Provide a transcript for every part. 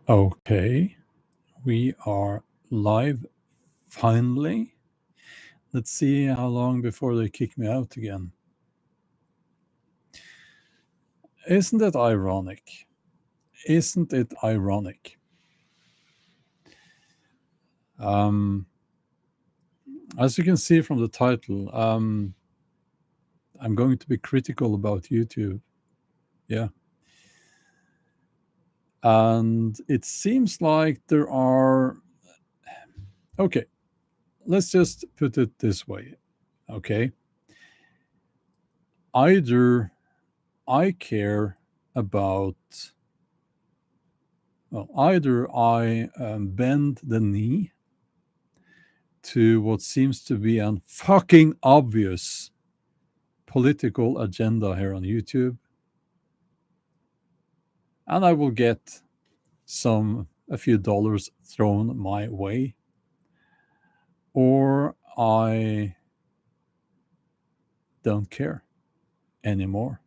Okay, we are live finally. Let's see how long before they kick me out again. Isn't it ironic? Isn't it ironic? As you can see from the title, I'm going to be critical about YouTube. Yeah. And it seems like there are. Okay, let's just put it this way. Okay. Either I care about, well, either I bend the knee to what seems to be a fucking obvious political agenda here on YouTube, and I will get a few dollars thrown my way, or I don't care anymore.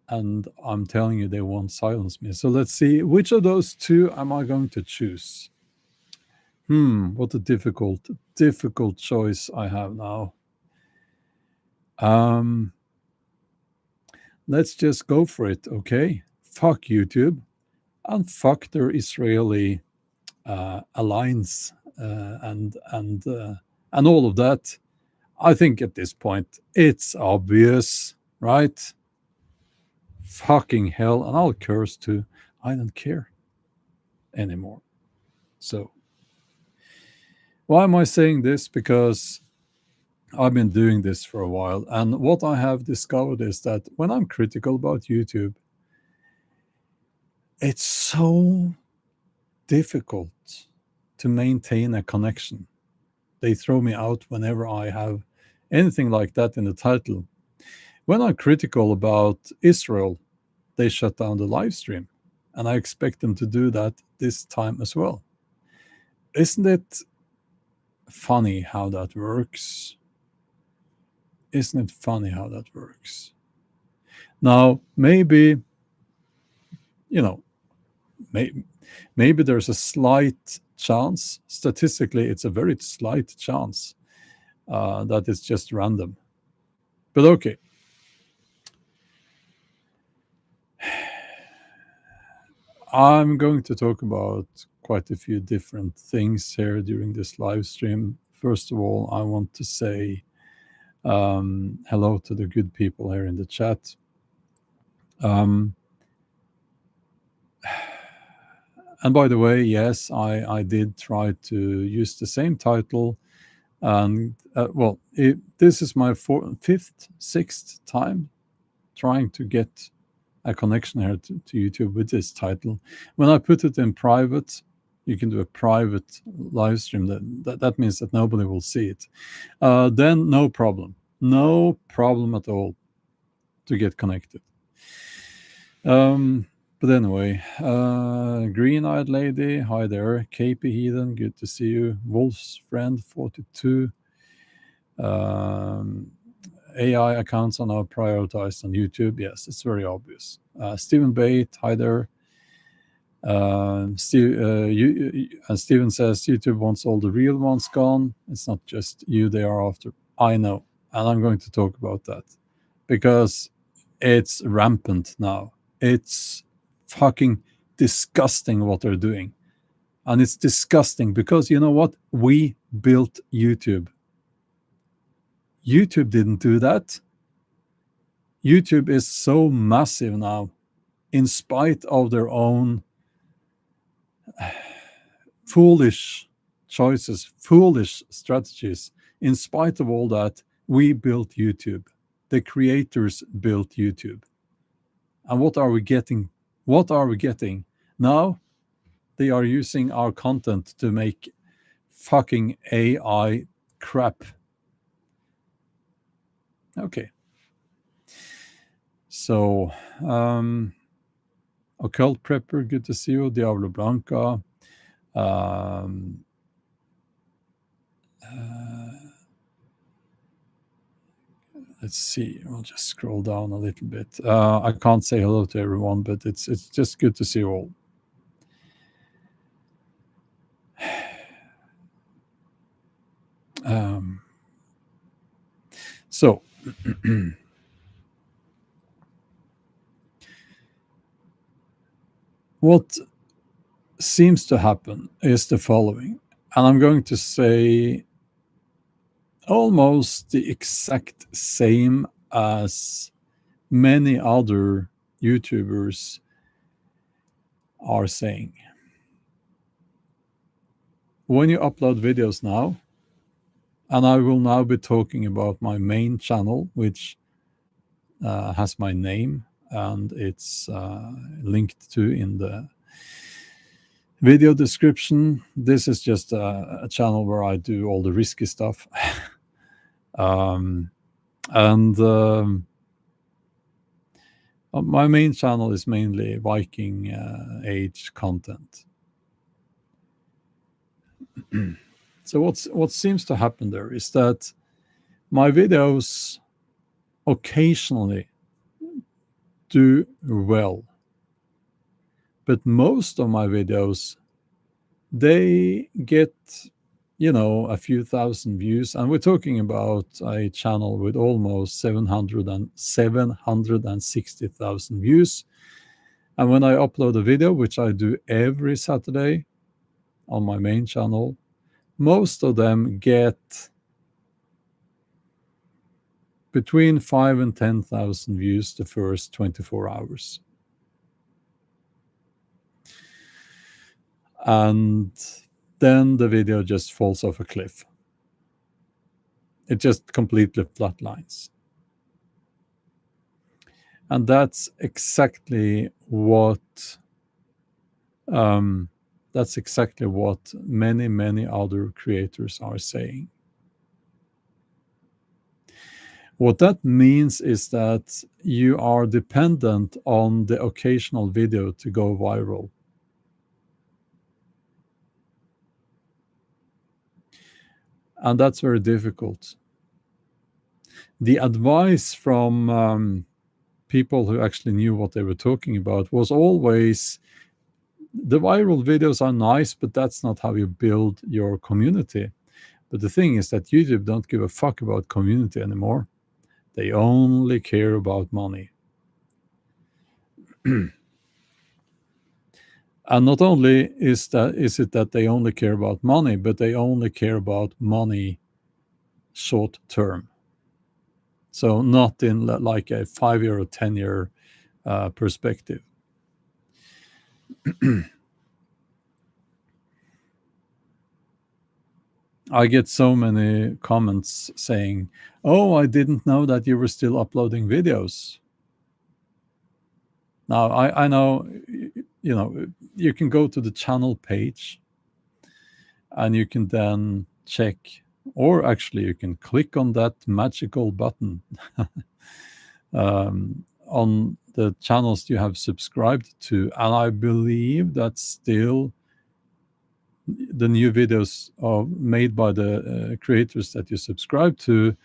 And I'm telling you, they won't silence me. So let's see, which of those two am I going to choose? What a difficult choice I have now. Let's just go for it, okay? Fuck YouTube and fuck their Israeli alliance and all of that. I think at this point it's obvious, right? Fucking hell, and I'll curse too. I don't care anymore. So, why am I saying this? Because I've been doing this for a while, and what I have discovered is that when I'm critical about YouTube, it's so difficult to maintain a connection. They throw me out whenever I have anything like that in the title. When I'm critical about Israel, they shut down the live stream, and I expect them to do that this time as well. Isn't it funny how that works? Isn't it funny how that works? Now, maybe, you know, maybe there's a slight chance, statistically, it's a very slight chance that it's just random. But okay. I'm going to talk about quite a few different things here during this live stream. First of all, I want to say hello to the good people here in the chat. And by the way, yes, I did try to use the same title. And this is my fifth, sixth time trying to get a connection here to YouTube with this title. When I put it in private, you can do a private live stream. That means that nobody will see it. Then no problem at all to get connected. But anyway, green-eyed lady, hi there. KP Heathen, good to see you. Wolf's friend 42. AI accounts are now prioritized on YouTube. Yes, it's very obvious. Stephen Bate, hi there. Steven says YouTube wants all the real ones gone. It's not just you they are after. I know, and I'm going to talk about that because it's rampant now. It's fucking disgusting what they're doing. And it's disgusting because you know what? We built YouTube. YouTube didn't do that. YouTube is so massive now, in spite of their own foolish choices, foolish strategies. In spite of all that, we built YouTube. The creators built YouTube. And what are we getting? What are we getting? Now they are using our content to make fucking AI crap. Okay. So, Occult Prepper, good to see you. Diablo Blanca. Let's see. I'll just scroll down a little bit. I can't say hello to everyone, but it's just good to see you all. Um, so, what seems to happen is the following, and I'm going to say almost the exact same as many other YouTubers are saying. When you upload videos now, and I will now be talking about my main channel, which has my name and it's linked to in the video description. This is just a channel where I do all the risky stuff. And my main channel is mainly Viking age content. So what seems to happen there is that my videos occasionally do well, but most of my videos, they get a few thousand views, and we're talking about a channel with almost 760,000 views. And when I upload a video, which I do every Saturday on my main channel, most of them get between 5 and 10,000 views the first 24 hours. And then the video just falls off a cliff. It just completely flatlines. And that's exactly what many other creators are saying. What that means is that you are dependent on the occasional video to go viral. And that's very difficult. The advice from people who actually knew what they were talking about was always, the viral videos are nice, but that's not how you build your community. But the thing is that YouTube don't give a fuck about community anymore. They only care about money. And not only is it that they only care about money, but they only care about money short term. So not in like a 5-year or 10-year perspective. I get so many comments saying, "Oh, I didn't know that you were still uploading videos." Now, I know, you can go to the channel page and you can then check, or actually you can click on that magical button on the channels you have subscribed to. And I believe that still the new videos made by the creators that you subscribe to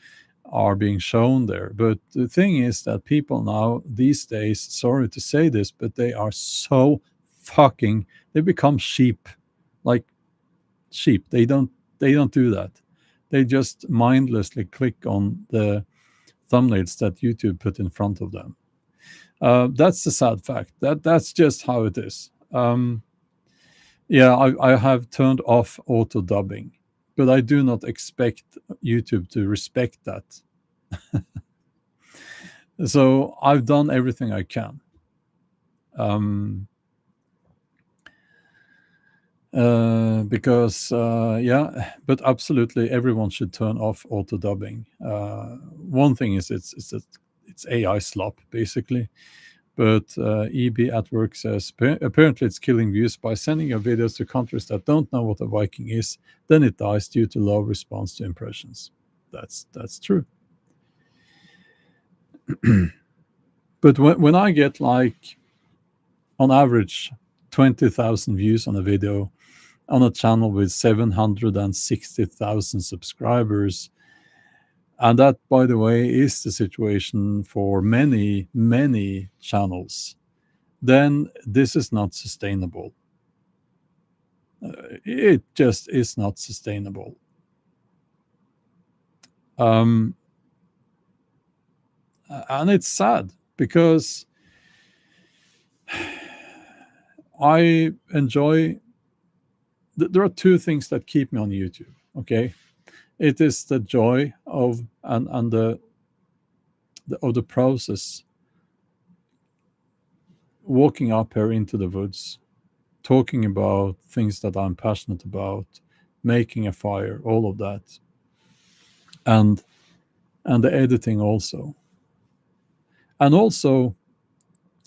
are being shown there. But the thing is that people now these days, sorry to say this, but they are so they become sheep. Like sheep. They don't do that. They just mindlessly click on the thumbnails that YouTube put in front of them. That's the sad fact. That's just how it is. Yeah, I have turned off auto dubbing, but I do not expect YouTube to respect that. So I've done everything I can. Because yeah, but absolutely everyone should turn off auto dubbing. One thing is it's AI slop basically, but EB at work says apparently it's killing views by sending your videos to countries that don't know what a Viking is. Then it dies due to low response to impressions. That's true. But when I get like on average 20,000 views on a video on a channel with 760,000 subscribers, and that, by the way, is the situation for many channels, then this is not sustainable. It just is not sustainable. Um, and it's sad because I enjoy. There are two things that keep me on YouTube. Okay, it is the joy of and the process, walking up here into the woods, talking about things that I'm passionate about, making a fire, all of that, and the editing also, and also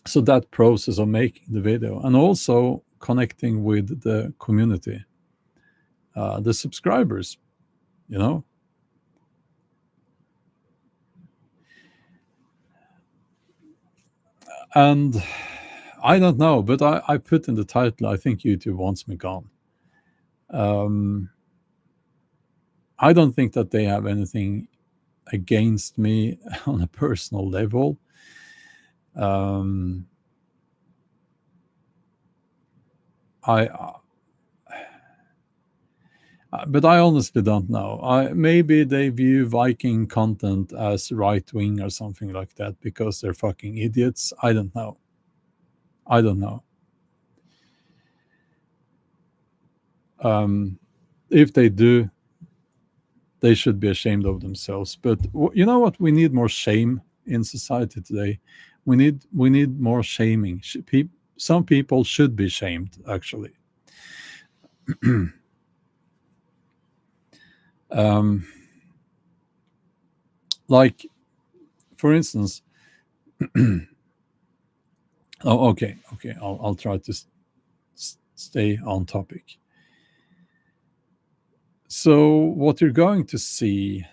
so that process of making the video, and also connecting with the community, the subscribers, you know. And I don't know, but I put in the title, I think YouTube wants me gone. um, I don't think that they have anything against me on a personal level. um, I but I honestly don't know. Maybe they view Viking content as right wing or something like that because they're fucking idiots. I don't know. I don't know. If they do, they should be ashamed of themselves. But you know what? We need more shame in society today. We need more shaming. Some people should be shamed, actually. um, like, for instance, oh, okay, I'll try to stay on topic. So, what you're going to see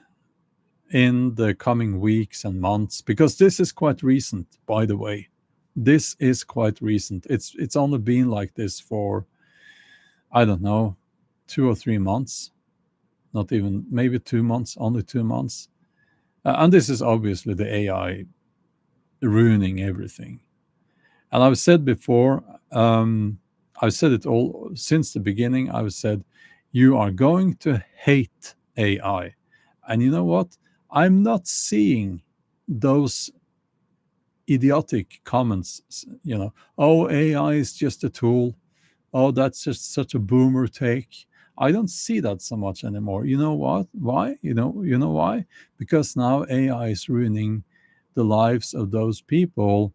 in the coming weeks and months, because this is quite recent, by the way, this is quite recent. It's only been like this for, I don't know, 2 or 3 months, not even, maybe 2 months, only 2 months. And this is obviously the AI ruining everything. And I've said before, I've said it all since the beginning. I've said, you are going to hate AI. And you know what? I'm not seeing those idiotic comments, oh, AI is just a tool. Oh, that's just such a boomer take. I don't see that so much anymore. You know what? Why? You know why? Because now AI is ruining the lives of those people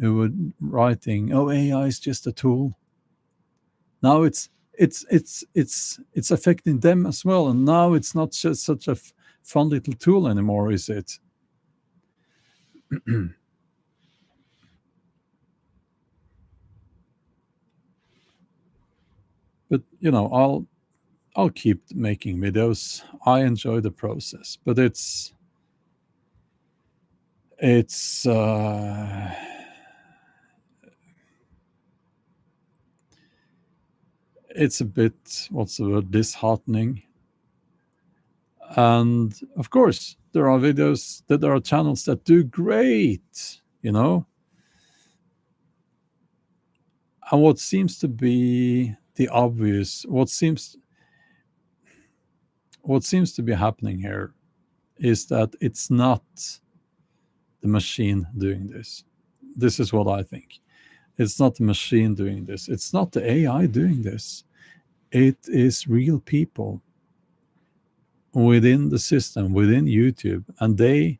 who were writing, "Oh, AI is just a tool." Now it's affecting them as well, and now it's not just such a fun little tool anymore, is it? But I'll keep making videos. I enjoy the process, but it's it's a bit, what's the word, disheartening. And of course, there are channels that do great, and what seems to be the obvious, what seems to be happening here is that it's not the machine doing this. This is what I think. It's not the machine doing this. It's not the AI doing this. It is real people within the system, within YouTube, and they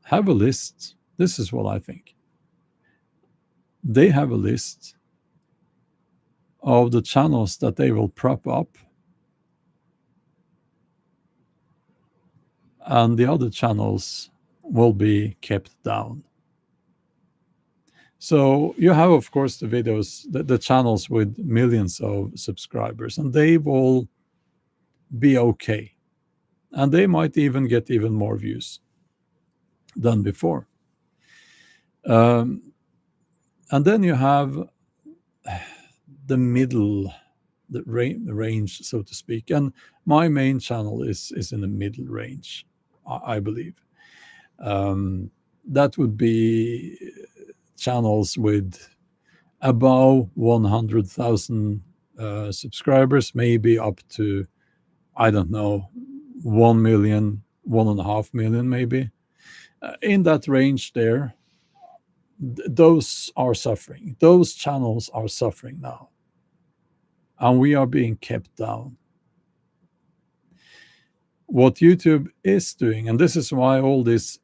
have a list. This is what I think. They have a list of the channels that they will prop up, and the other channels will be kept down. So you have, of course, the videos, the channels with millions of subscribers, and they will be okay. And they might even get even more views than before. And then you have the middle, the range, so to speak. And my main channel is in the middle range, I believe. That would be channels with above 100,000 subscribers, maybe up to, I don't know, 1 million 1.5 million maybe. In that range there, those are suffering. Those channels are suffering now. And we are being kept down. What YouTube is doing, and this is why all these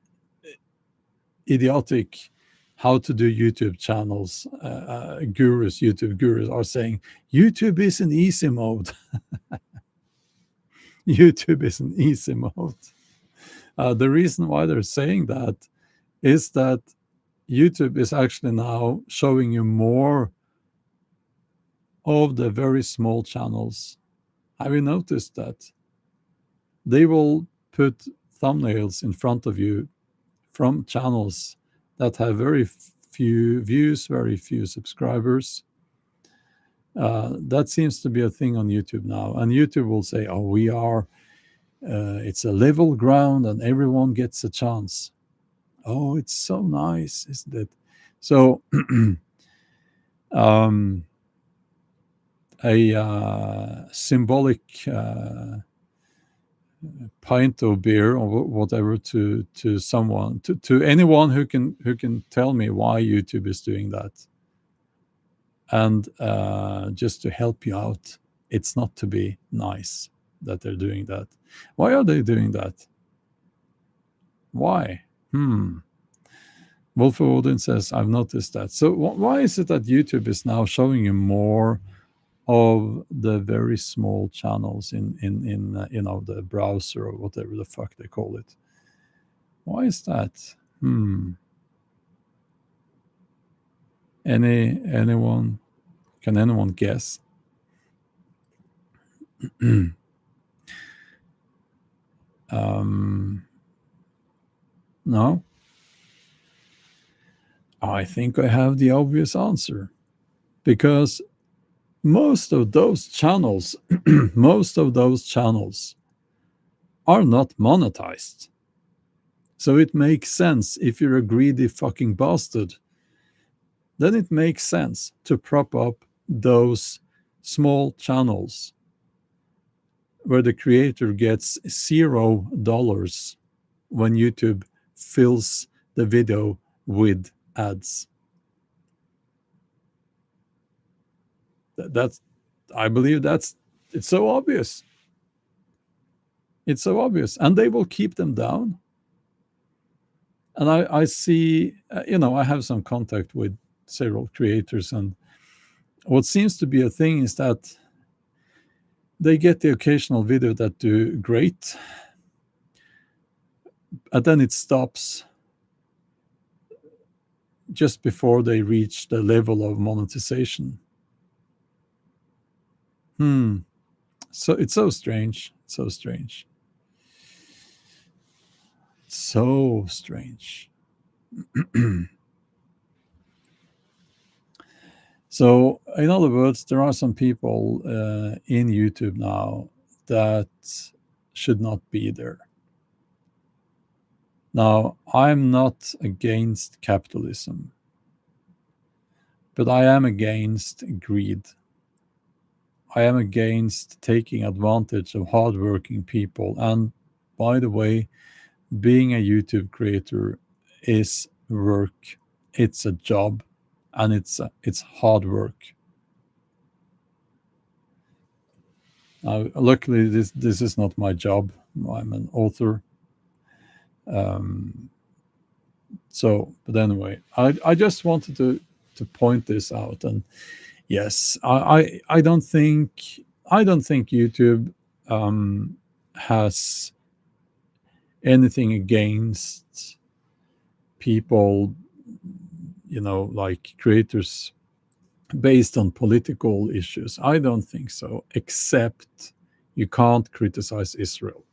idiotic how to do YouTube channels, YouTube gurus are saying YouTube is in easy mode. YouTube is in easy mode. The reason why they're saying that is that YouTube is actually now showing you more of the very small channels. Have you noticed that? They will put thumbnails in front of you from channels that have very few views, very few subscribers. That seems to be a thing on YouTube now. And YouTube will say, oh, it's a level ground and everyone gets a chance. Oh, it's so nice, isn't it? So, a symbolic pint of beer or whatever to someone, to anyone who can tell me why YouTube is doing that, and just to help you out. It's not to be nice that they're doing that. Why are they doing that? Why? Wolf Odin says, I've noticed that. So why is it that YouTube is now showing you more of the very small channels in the browser or whatever the fuck they call it? Why is that? Anyone? Can anyone guess? No? I think I have the obvious answer. Because most of those channels are not monetized. So it makes sense. If you're a greedy fucking bastard, then it makes sense to prop up those small channels where the creator gets $0 when YouTube fills the video with ads. I believe it's so obvious. It's so obvious, and they will keep them down. And I see, I have some contact with several creators, and what seems to be a thing is that they get the occasional video that do great, and then it stops just before they reach the level of monetization. So it's so strange. So strange. So strange. So, in other words, there are some people in YouTube now that should not be there. Now, I'm not against capitalism, but I am against greed. I am against taking advantage of hardworking people. And by the way, being a YouTube creator is work. It's a job, and it's hard work. Luckily, this is not my job. I'm an author. But anyway, I just wanted to point this out. And yes, I don't think YouTube has anything against people, like creators based on political issues. I don't think so, except you can't criticize Israel.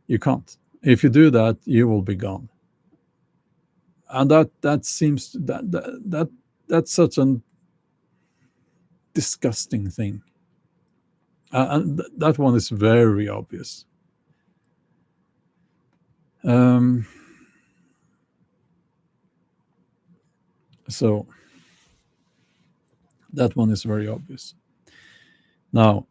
You can't. If you do that, you will be gone. And that seems that's such a disgusting thing. And that one is very obvious. So that one is very obvious. Now,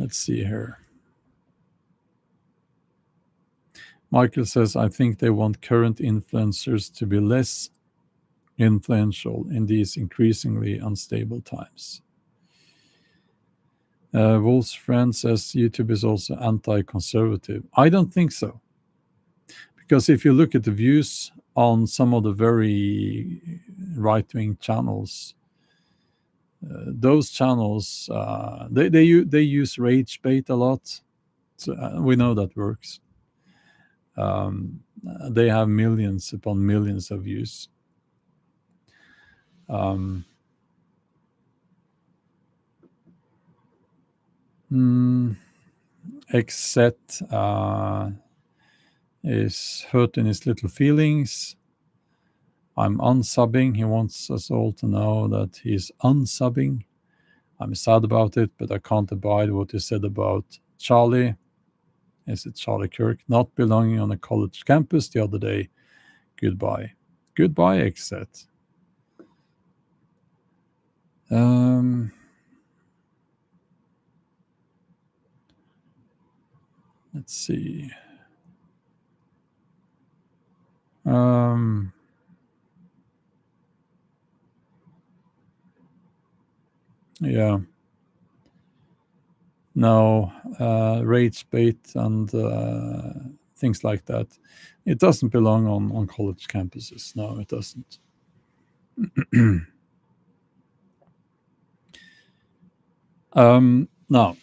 Let's see here. Michael says, I think they want current influencers to be less influential in these increasingly unstable times. Wolf's friend says YouTube is also anti-conservative. I don't think so. Because if you look at the views on some of the very right-wing channels, those channels, they use rage bait a lot. So, we know that works. They have millions upon millions of views. Except is hurting his little feelings. I'm unsubbing. He wants us all to know that he's unsubbing. I'm sad about it, but I can't abide what he said about Charlie. Is it Charlie Kirk? Not belonging on a college campus the other day. Goodbye. Goodbye, exit. Let's see. Yeah. No, rage bait and things like that. It doesn't belong on college campuses. No, it doesn't. Now,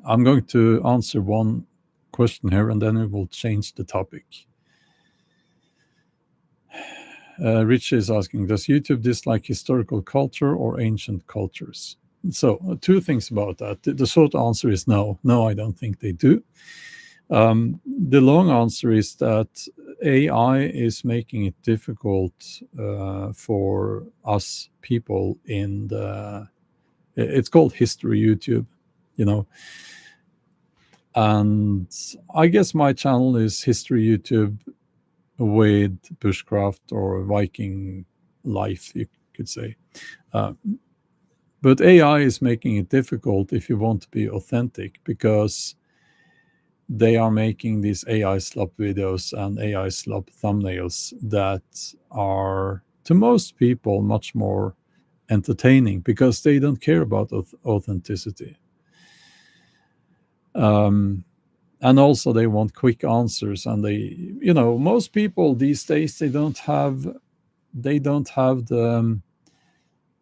I'm going to answer one question here, and then we will change the topic. Rich is asking, does YouTube dislike historical culture or ancient cultures? So, two things about that. The short answer is no. No, I don't think they do. The long answer is that AI is making it difficult for us people in the... It's called history YouTube, and I guess my channel is history YouTube with bushcraft or Viking life, you could say. But AI is making it difficult if you want to be authentic, because they are making these AI slop videos and AI slop thumbnails that are, to most people, much more entertaining because they don't care about authenticity. And also they want quick answers, and most people these days, they don't have the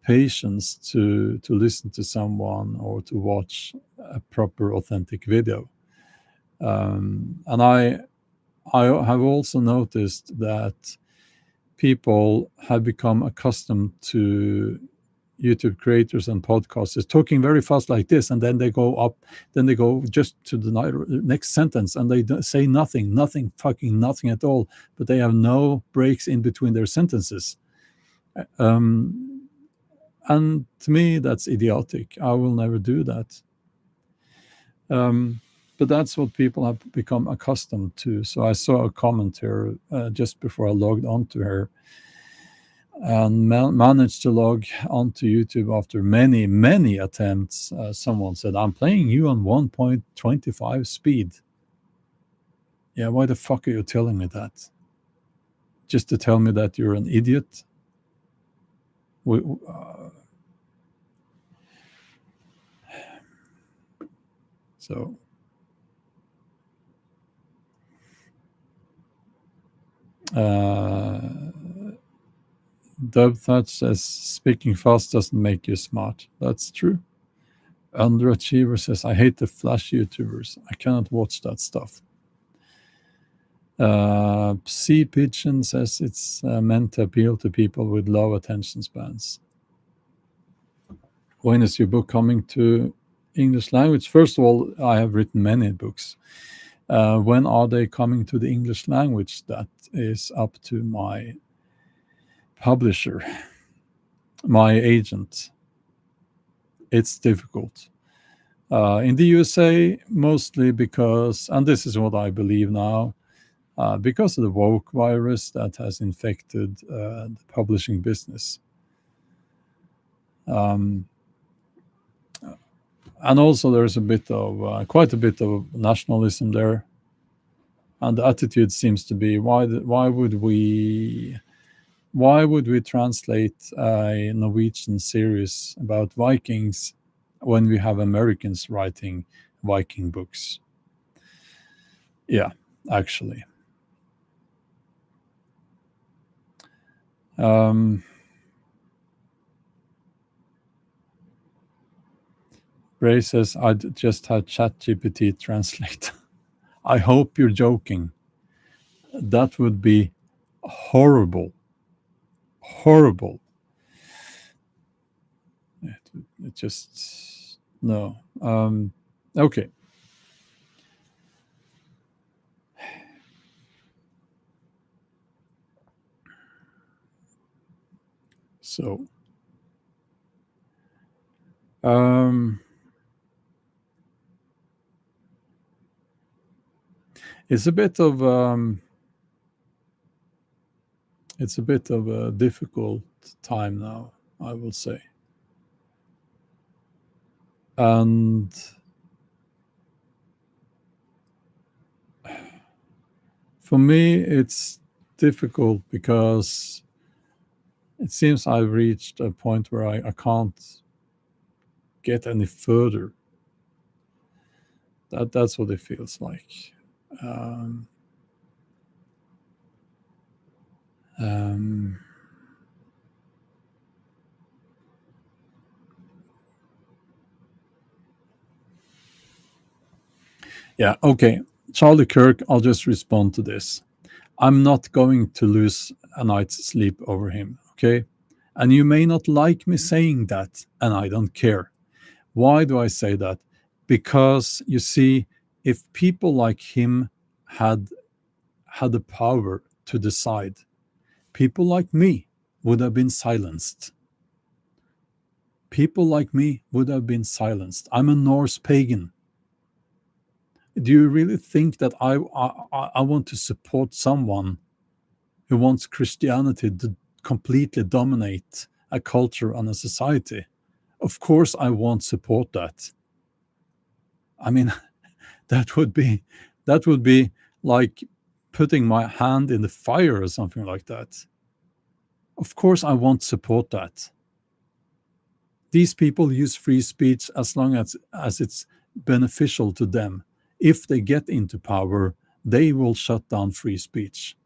patience to listen to someone or to watch a proper authentic video. And I have also noticed that people have become accustomed to YouTube creators and podcasters talking very fast like this, and then they go just to the next sentence, and they say nothing at all, but they have no breaks in between their sentences. And to me, that's idiotic. I will never do that. But that's what people have become accustomed to. So I saw a comment here just before I logged onto her, and managed to log onto YouTube after many, many attempts. Someone said, I'm playing you on 1.25 speed. Yeah, why the fuck are you telling me that? Just to tell me that you're an idiot? So... Dub Thatch says, speaking fast doesn't make you smart. That's true. Underachiever says, I hate the Flash YouTubers. I cannot watch that stuff. Sea Pigeon says it's meant to appeal to people with low attention spans. When is your book coming to English language? First of all, I have written many books. When are they coming to the English language? That is up to my publisher, my agent. It's difficult. In the USA, mostly because, and this is what I believe now, because of the woke virus that has infected the publishing business. And also there's a bit of quite a bit of nationalism there, and the attitude seems to be why would we translate a Norwegian series about Vikings when we have Americans writing Viking books? Yeah, actually. Ray says, I'd just had ChatGPT translate. I hope you're joking. That would be horrible. Horrible. It just, no. Okay. So, um, it's a bit of a difficult time now, I will say. And for me, it's difficult because it seems I've reached a point where I can't get any further. That's what it feels like. Um, um, yeah, okay. Charlie Kirk, I'll just respond to this. I'm not going to lose a night's sleep over him, okay? And you may not like me saying that, and I don't care. Why do I say that? Because you see, if people like him had the power to decide, people like me would have been silenced. People like me would have been silenced. I'm a Norse pagan. Do you really think that I want to support someone who wants Christianity to completely dominate a culture and a society? Of course, I won't support that. I mean, that would be like putting my hand in the fire or something like that. Of course, I won't support that. These people use free speech as long as it's beneficial to them. If they get into power, they will shut down free speech.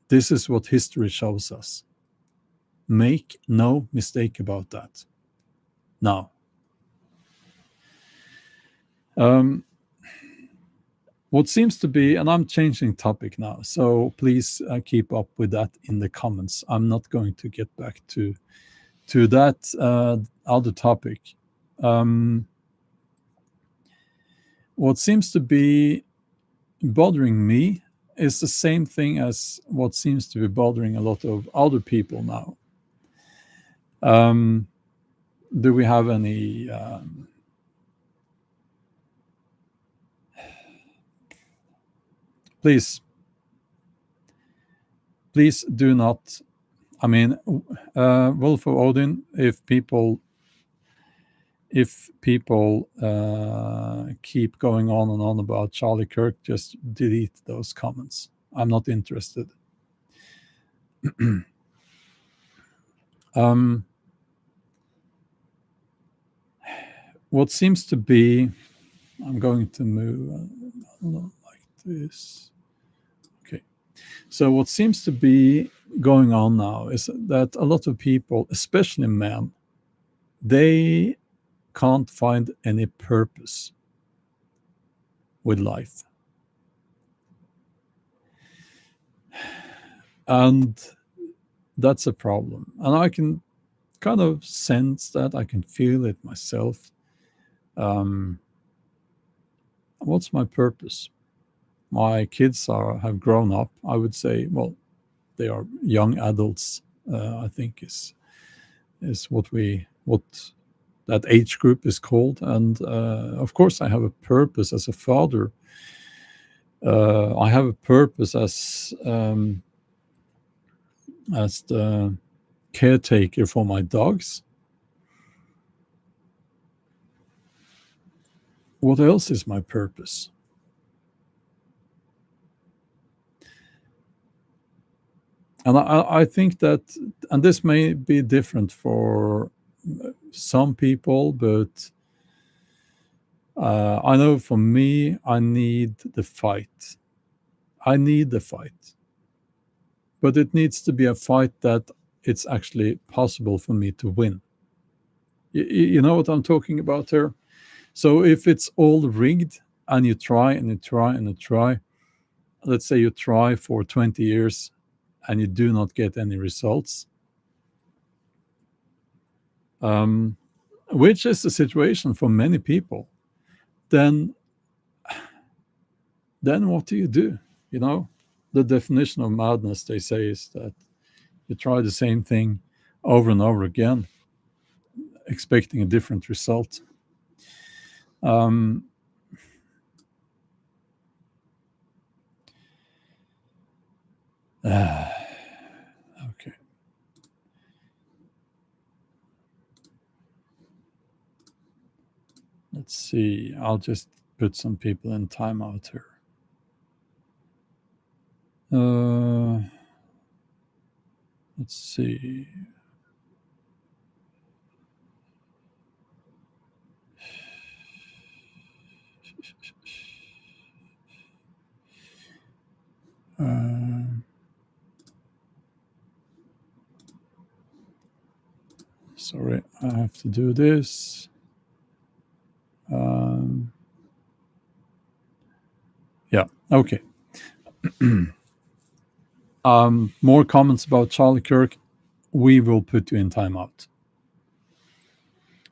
This is what history shows us. Make no mistake about that. Now, um, what seems to be, and I'm changing topic now, so please keep up with that in the comments. I'm not going to get back to that other topic. What seems to be bothering me is the same thing as what seems to be bothering a lot of other people now. Do we have any please do not, I mean, Wolf of Odin, if people keep going on and on about Charlie Kirk, just delete those comments. I'm not interested. What seems to be, I'm going to move like this. Okay. So what seems to be going on now is that a lot of people, especially men, they can't find any purpose with life. And that's a problem. And I can kind of sense that, I can feel it myself. What's my purpose? My kids have grown up. I would say, well, they are young adults. I think is what that age group is called. And of course, I have a purpose as a father. I have a purpose as the caretaker for my dogs. what else is my purpose? And I think that, and this may be different for some people, but I know for me, I need the fight. I need the fight, but it needs to be a fight that it's actually possible for me to win. You know what I'm talking about here? So if it's all rigged and you try and you try and you try, let's say you try for 20 years and you do not get any results, um, which is the situation for many people, then what do you do? You know, the definition of madness, they say, is that you try the same thing over and over again, expecting a different result. Um, okay, let's see. I'll just put some people in timeout here. Let's see. Sorry, I have to do this. Yeah, okay. More comments about Charlie Kirk. We will put you in timeout.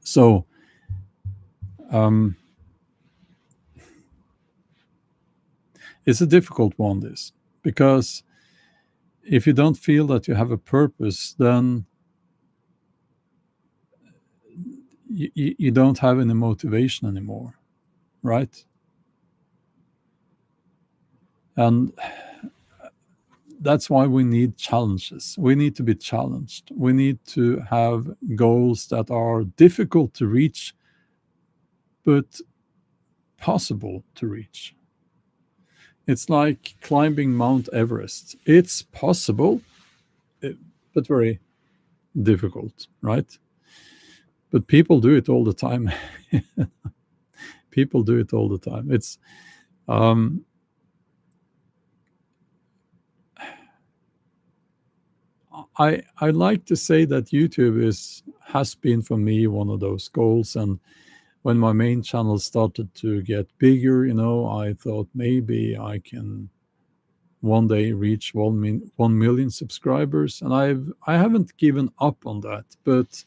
So, it's a difficult one, this, because if you don't feel that you have a purpose, then you don't have any motivation anymore, right? And that's why we need challenges. We need to be challenged. We need to have goals that are difficult to reach, but possible to reach. It's like climbing Mount Everest. It's possible, but very difficult, right? But people do it all the time. People do it all the time. It's I like to say that YouTube has been for me one of those goals. And when my main channel started to get bigger, I thought maybe I can one day reach 1 million subscribers, and I haven't given up on that. But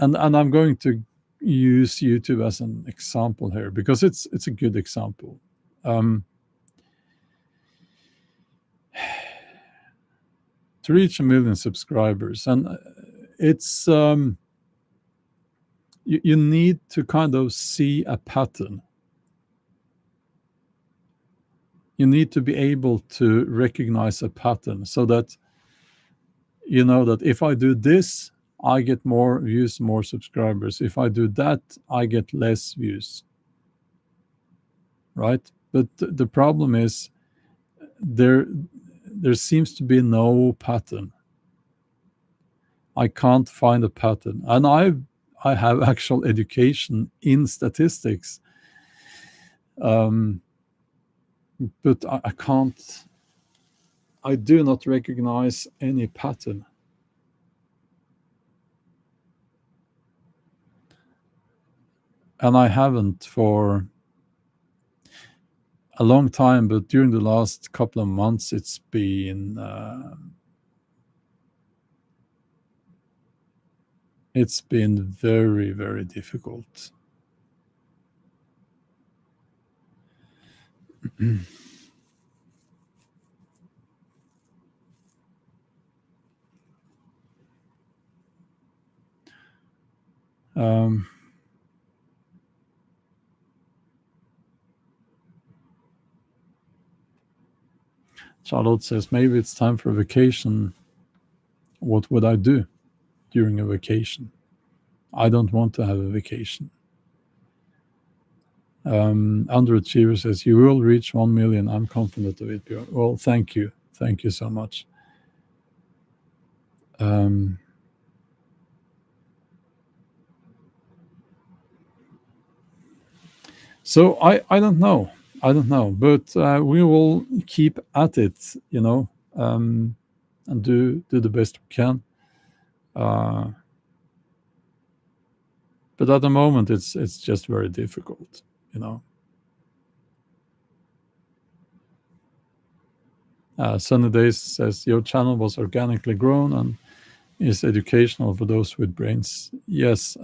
and I'm going to use YouTube as an example here because it's a good example. To reach 1 million subscribers, and it's you need to kind of see a pattern. You need to be able to recognize a pattern so that you know that if I do this, I get more views, more subscribers. If I do that, I get less views. Right? But the problem is there seems to be no pattern. I can't find a pattern. And I have actual education in statistics. But I can't, I do not recognize any pattern. And I haven't for a long time, but during the last couple of months, it's been very, very difficult. Charlotte says, maybe it's time for a vacation. What would I do during a vacation? I don't want to have a vacation. Underachiever says, you will reach 1 million. I'm confident of it, Bjorn. Well, thank you. Thank you so much. So I don't know. I don't know. But we will keep at it, and do the best we can. But at the moment, it's just very difficult, you know. Sunny Days says your channel was organically grown and is educational for those with brains. Yes.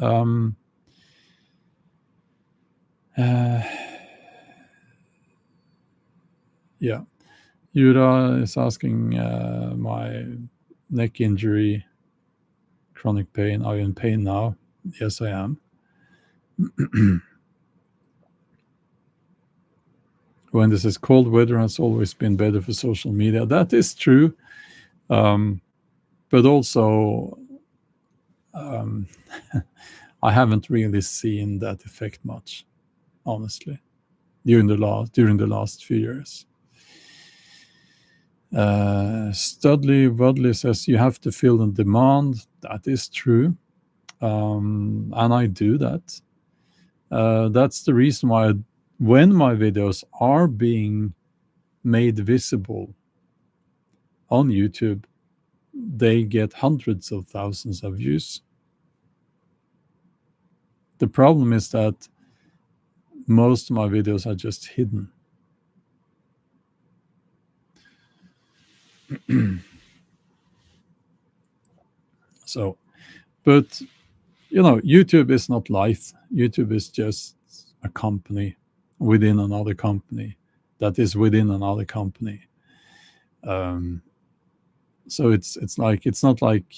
Yeah. Yura is asking my neck injury, chronic pain. Are you in pain now? Yes, I am. When this is cold weather has always been better for social media. That is true. But also, I haven't really seen that effect much, honestly, during the last few years. Studley Wudley says you have to fill the demand. That is true, and I do that. That's the reason why when my videos are being made visible on YouTube, they get hundreds of thousands of views. The problem is that most of my videos are just hidden. So, but YouTube is not life. YouTube is just a company within another company that is within another company. So it's not like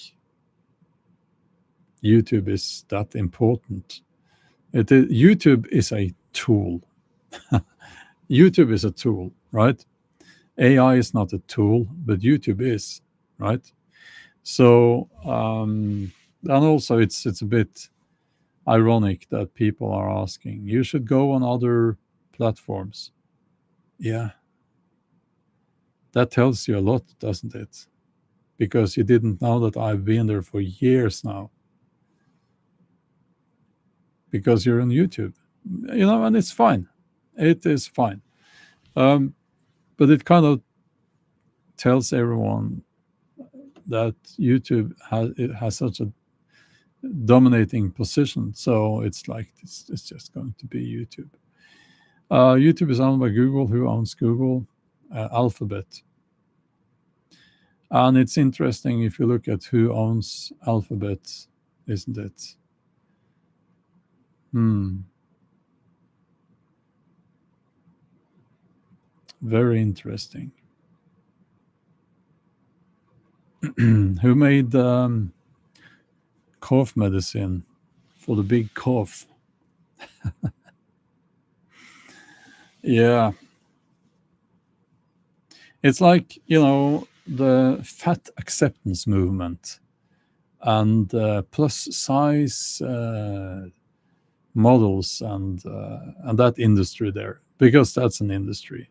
YouTube is that important. YouTube is a tool. YouTube is a tool, right? AI is not a tool, but YouTube is, right? So, and also it's a bit ironic that people are asking, you should go on other platforms. Yeah. That tells you a lot, doesn't it? Because you didn't know that I've been there for years now. Because you're on YouTube, and it's fine. It is fine. But it kind of tells everyone that YouTube has such a dominating position. So it's like it's just going to be YouTube. YouTube is owned by Google. Who owns Google? Alphabet. And it's interesting if you look at who owns Alphabet, isn't it? Very interesting. Who made cough medicine for the big cough? Yeah. It's like, the fat acceptance movement and plus size models and that industry there, because that's an industry.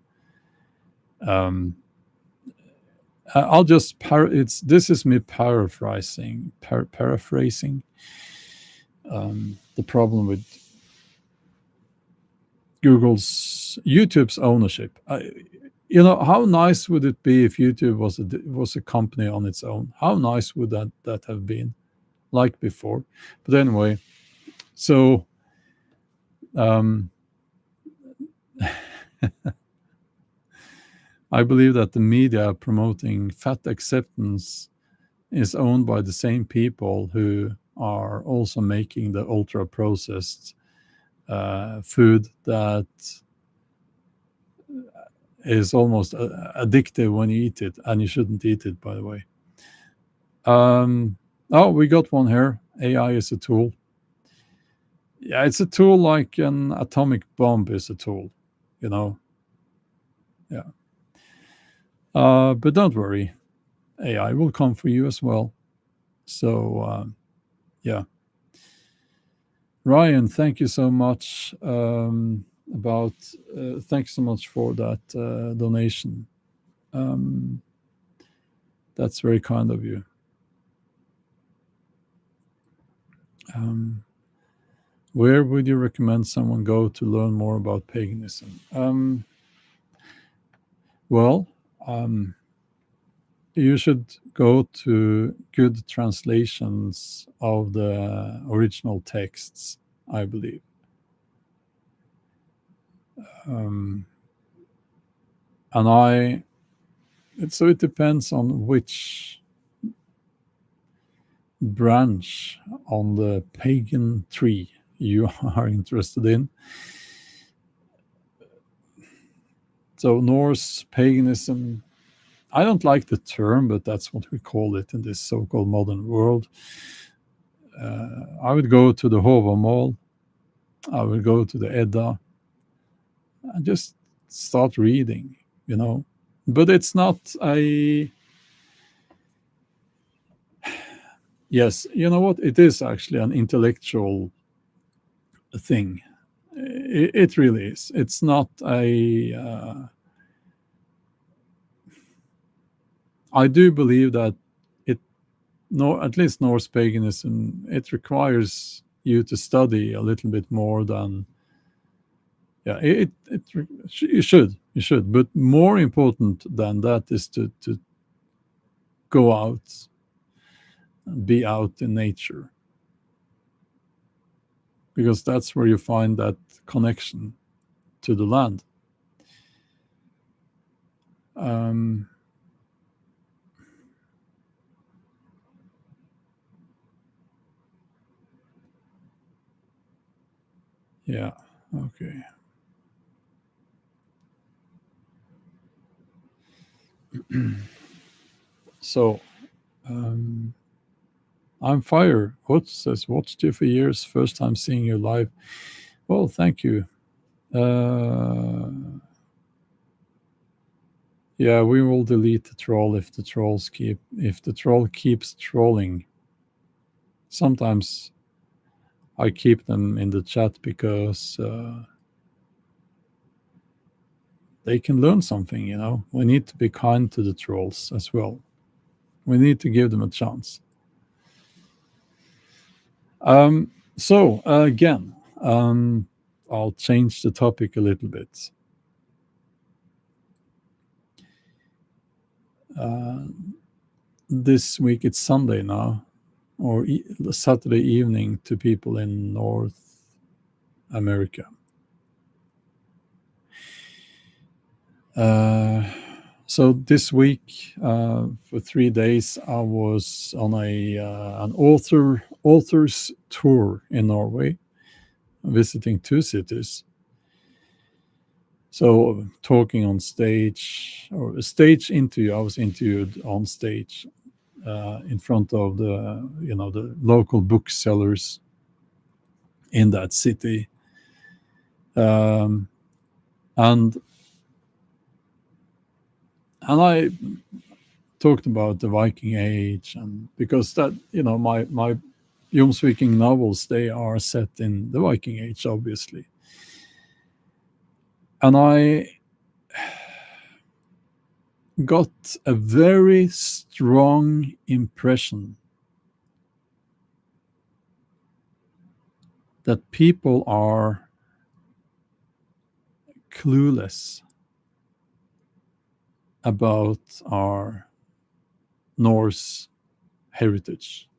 I'll just this is me paraphrasing the problem with YouTube's ownership. How nice would it be if YouTube was a company on its own? How nice would that have been, like before? But anyway, so I believe that the media promoting fat acceptance is owned by the same people who are also making the ultra processed food that is almost addictive when you eat it, and you shouldn't eat it, by the way. We got one here. AI is a tool. Yeah, it's a tool like an atomic bomb is a tool, Yeah. But don't worry, AI will come for you as well. So, yeah. Ryan, thank you so much. about thanks so much for that donation. Um, that's very kind of you. Um, where would you recommend someone go to learn more about paganism? Well, you should go to good translations of the original texts, I believe. Um, and so it depends on which branch on the pagan tree you are interested in. So Norse paganism, I don't like the term, but that's what we call it in this so-called modern world. I would go to the Havamal, I would go to the Edda, and just start reading, you know. But it's not a, yes, you know what? It is actually an intellectual thing. It really is. It's not a. I do believe that it, no, at least Norse paganism, it requires you to study a little bit more than, yeah, you should, but more important than that is to go out, be out in nature, because that's where you find that connection to the land. Um, yeah, okay. So, um, I'm Fire. What says, watched you for years, first time seeing you live. Well, thank you. Uh, yeah, we will delete the troll if the troll keeps trolling. Sometimes I keep them in the chat because they can learn something, you know. We need to be kind to the trolls as well. We need to give them a chance. So again, I'll change the topic a little bit. This week it's Sunday now, or Saturday evening to people in North America. So this week, for 3 days, I was on an author's tour in Norway, visiting two cities. So talking on stage, or a stage interview. I was interviewed on stage in front of the local booksellers in that city, um, and I talked about the Viking Age, and because that, my Jomsviking novels, they are set in the Viking Age, obviously, and I got a very strong impression that people are clueless about our Norse heritage.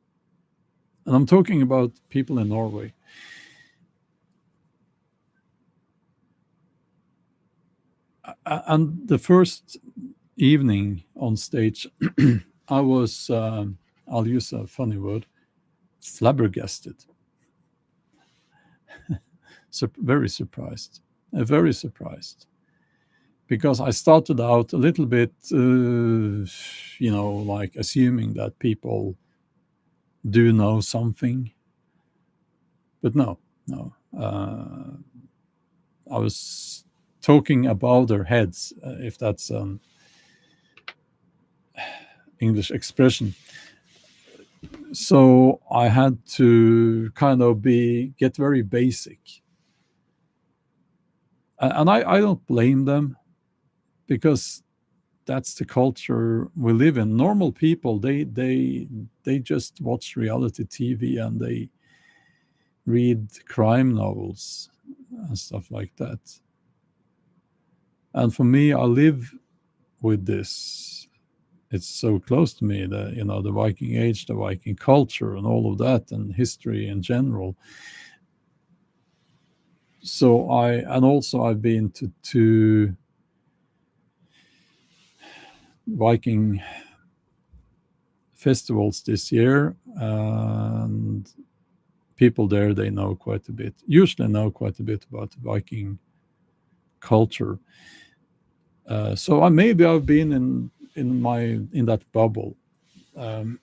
And I'm talking about people in Norway. And the first evening on stage, I was, I'll use a funny word, flabbergasted. Very surprised, very surprised. Because I started out a little bit, like assuming that people do know something. But no, no. I was talking above their heads, if that's an English expression. So I had to kind of get very basic. And I don't blame them, because that's the culture we live in. Normal people, they just watch reality TV and they read crime novels and stuff like that. And for me, I live with this. It's so close to me, the the Viking age, the Viking culture, and all of that, and history in general. So and also I've been to two Viking festivals this year, and people there, they know quite a bit. Usually know quite a bit about the Viking culture. So maybe I've been in that bubble, um,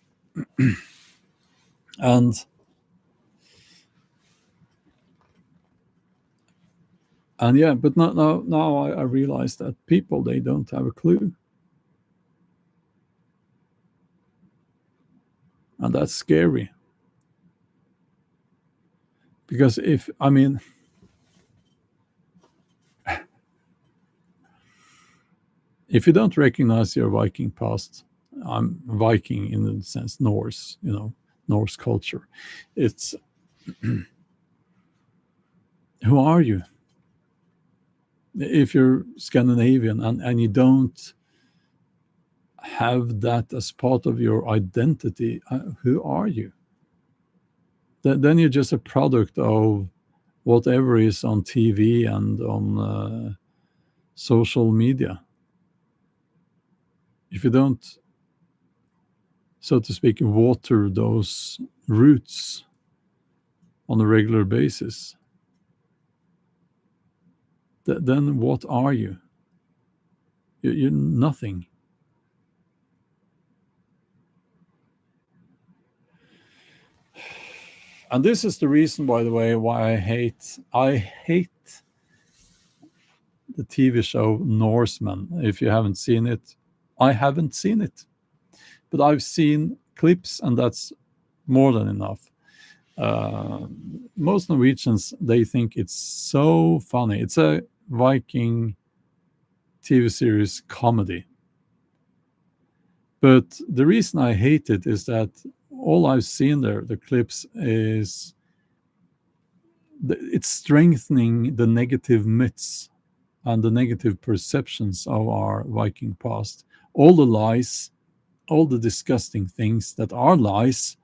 and yeah. But now I realize that people, they don't have a clue, and that's scary. Because if I mean, if you don't recognize your Viking past, I'm Viking in the sense Norse, Norse culture. It's who are you? If you're Scandinavian and you don't have that as part of your identity, who are you? Then you're just a product of whatever is on TV and on social media. If you don't, so to speak, water those roots on a regular basis, then what are you? You're nothing. And this is the reason, by the way, why I hate the TV show Norseman. If you haven't seen it, I haven't seen it, but I've seen clips, and that's more than enough. Uh, Most Norwegians, they think it's so funny. It's a Viking TV series comedy. But the reason I hate it is that all I've seen there, the clips, is it's strengthening the negative myths and the negative perceptions of our Viking past. All the lies, all the disgusting things that are lies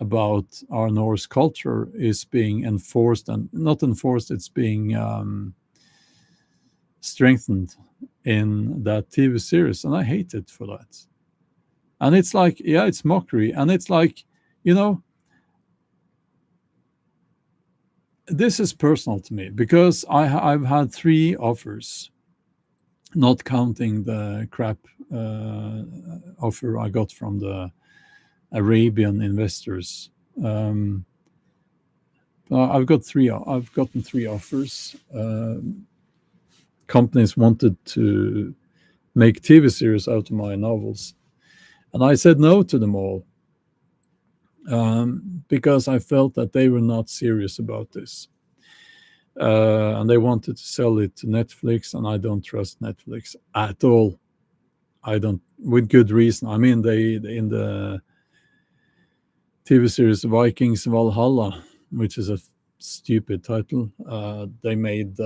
about our Norse culture is being enforced, and not enforced, it's being strengthened in that TV series. And I hate it for that. And it's like, yeah, it's mockery. And it's like, you know, this is personal to me because I've had three offers, not counting the crap offer I got from the Arabian investors. Um, I've gotten three offers. Companies wanted to make TV series out of my novels, and I said no to them all, because I felt that they were not serious about this. And they wanted to sell it to Netflix, and I don't trust Netflix at all. I don't, with good reason. I mean, they in the TV series Vikings Valhalla, which is a stupid title, they made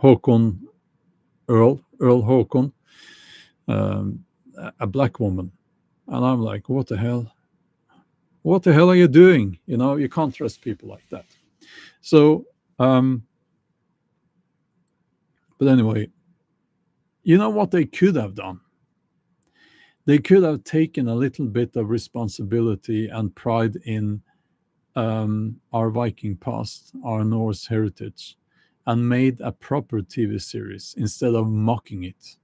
Håkon Earl Håkon, a black woman, and I'm like, what the hell? What the hell are you doing? You can't trust people like that. So, but anyway, you know what they could have done? They could have taken a little bit of responsibility and pride in our Viking past, our Norse heritage, and made a proper TV series instead of mocking it.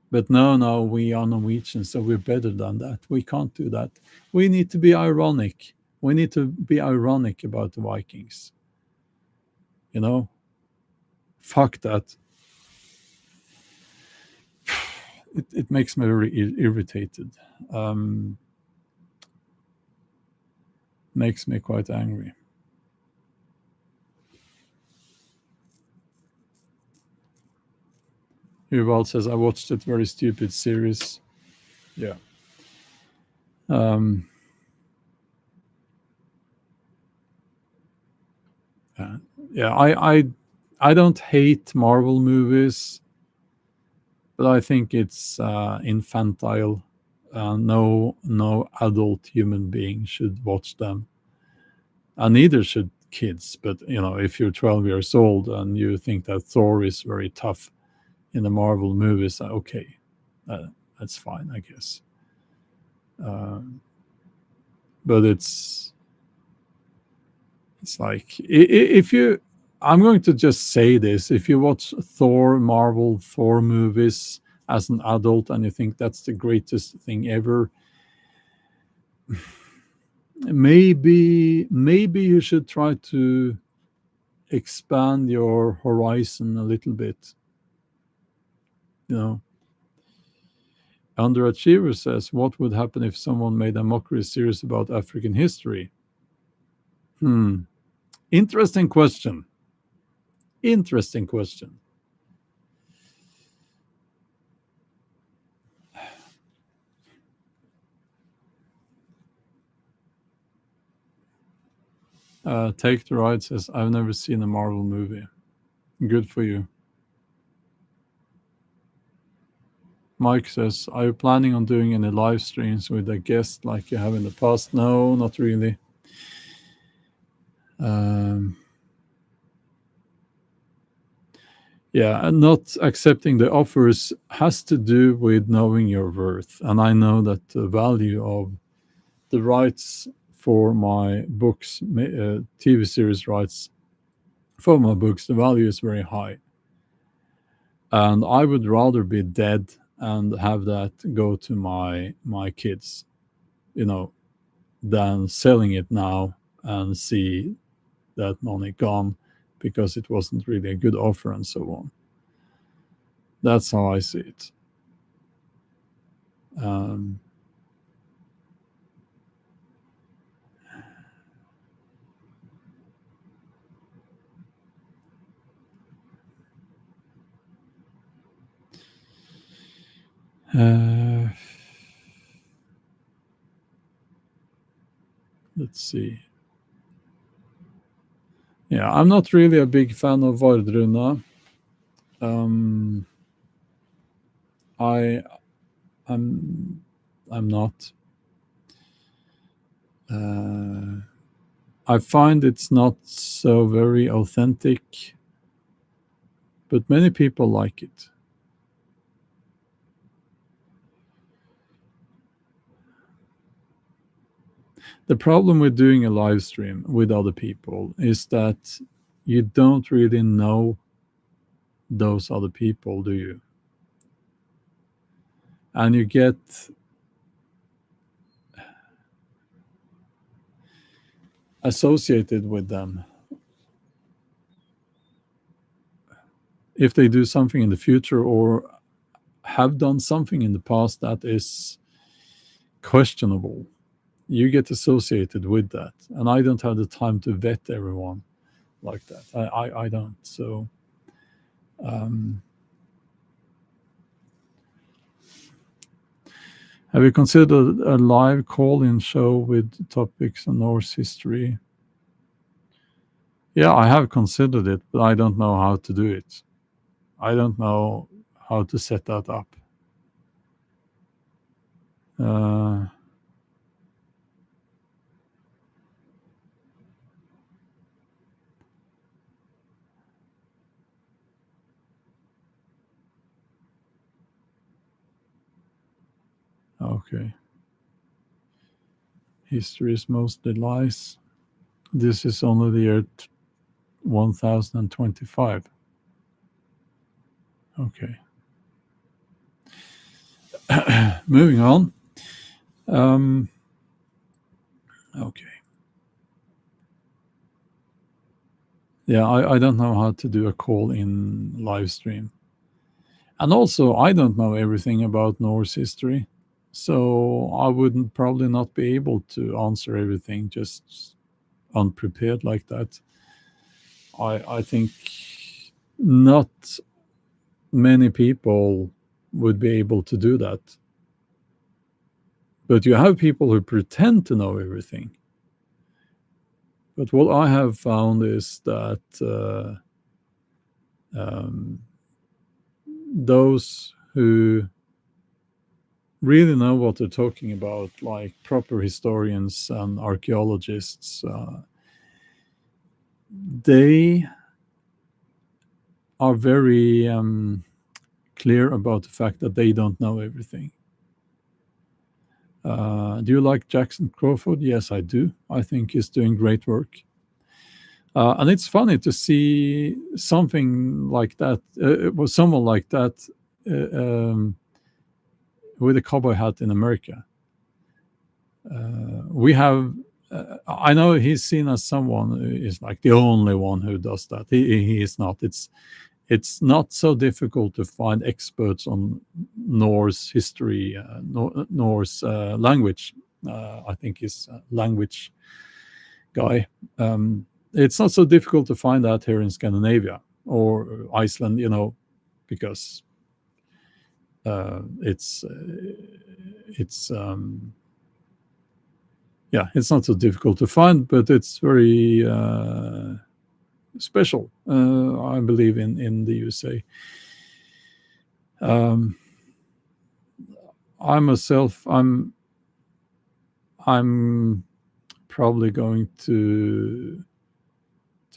But no, we are Norwegian, so we're better than that. We can't do that. We need to be ironic. We need to be ironic about the Vikings. Fuck that. It makes me very irritated. Makes me quite angry. Yuval says, I watched that very stupid series. Yeah. Um, uh, yeah, I don't hate Marvel movies, but I think it's infantile. No adult human being should watch them, and neither should kids. But if you're 12 years old and you think that Thor is very tough in the Marvel movies, okay, uh, that's fine, I guess. Uh, but it's like if you, I'm going to just say this: if you watch Marvel Thor movies as an adult and you think that's the greatest thing ever, maybe you should try to expand your horizon a little bit. You know, Underachiever says, "What would happen if someone made a mockery series about African history?" Hmm. Interesting question. Interesting question. Take the Ride says, I've never seen a Marvel movie. Good for you. Mike says, are you planning on doing any live streams with a guest like you have in the past? No, not really. Um, yeah, and not accepting the offers has to do with knowing your worth. And I know that the value of the rights for my books, TV series rights for my books, the value is very high. And I would rather be dead and have that go to my kids, you know, than selling it now and see that money gone because it wasn't really a good offer and so on. That's how I see it. Um, uh, let's see. Yeah, I'm not really a big fan of Vardruna. Um, I I'm I'm not. Uh, I find it's not so very authentic, but many people like it. The problem with doing a live stream with other people is that you don't really know those other people, do you? And you get associated with them. If they do something in the future or have done something in the past that is questionable, you get associated with that. And I don't have the time to vet everyone like that. I don't. So, um, have you considered a live call in show with topics on Norse history? Yeah, I have considered it, but I don't know how to do it. I don't know how to set that up. Uh, okay. History is mostly lies. This is only the year 1025. Okay. Moving on. Um, okay. Yeah, I don't know how to do a call in live stream. And also, I don't know everything about Norse history. So I wouldn't probably not be able to answer everything just unprepared like that. I think not many people would be able to do that. But you have people who pretend to know everything. But what I have found is that um, those who really know what they're talking about, like proper historians and archaeologists, they are very clear about the fact that they don't know everything. Do you like Jackson Crawford? Yes, I do. I think he's doing great work. And it's funny to see something like that, was someone like that uh, um, with a cowboy hat in America. We have, I know he's seen as someone who is like the only one who does that. He is not. It's not so difficult to find experts on Norse history, Norse language. I think he's a language guy. It's not so difficult to find that here in Scandinavia or Iceland, because it's yeah, it's not so difficult to find, but it's very special, I believe, in the USA. I myself, I'm probably going to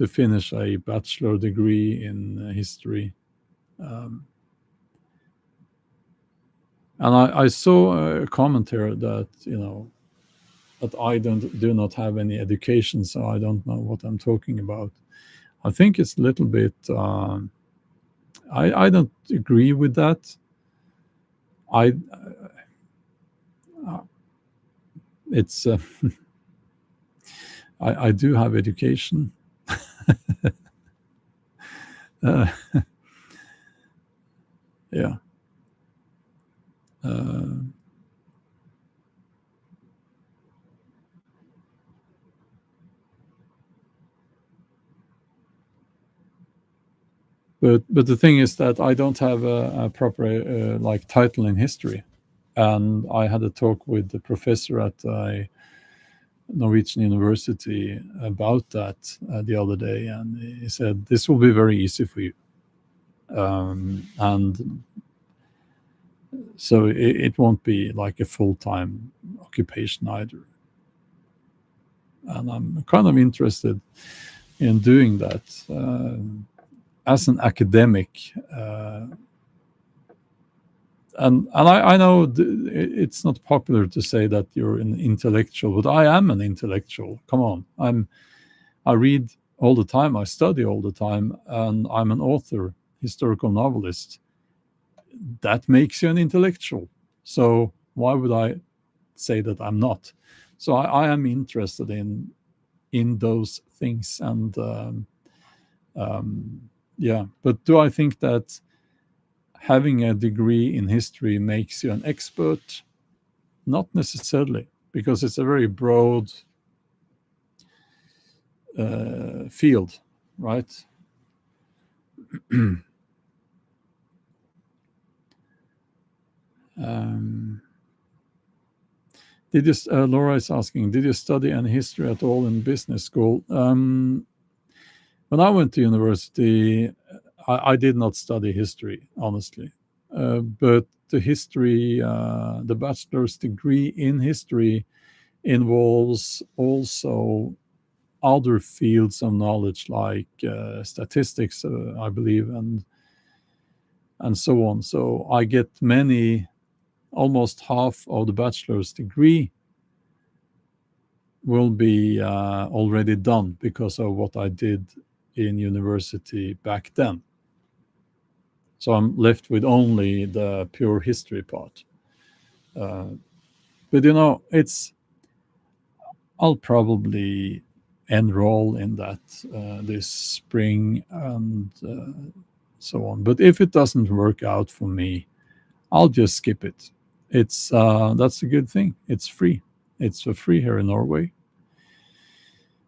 finish a bachelor degree in history. And I saw a comment here that that I do not have any education, so I don't know what I'm talking about. I think it's a little bit. I don't agree with that. I it's I do have education. uh, yeah. Uh, but the thing is that I don't have a proper like title in history, and I had a talk with the professor at a Norwegian university about that the other day, and he said this will be very easy for you, and so it won't be like a full-time occupation either. And I'm kind of interested in doing that as an academic. And I know it's not popular to say that you're an intellectual, but I am an intellectual. Come on, I read all the time, I study all the time, and I'm an author, historical novelist. That makes you an intellectual. So why would I say that I'm not? So I am interested in those things, and yeah. But do I think that having a degree in history makes you an expert? Not necessarily, because it's a very broad field, right? um, did you, Laura is asking, did you study any history at all in business school? When I went to university, I did not study history, honestly. But the bachelor's degree in history involves also other fields of knowledge like statistics, I believe, and so on. So I get almost half of the bachelor's degree will be already done because of what I did in university back then. So I'm left with only the pure history part. But I'll probably enroll in that this spring and so on. But if it doesn't work out for me, I'll just skip it. That's a good thing. It's free. It's for free here in Norway,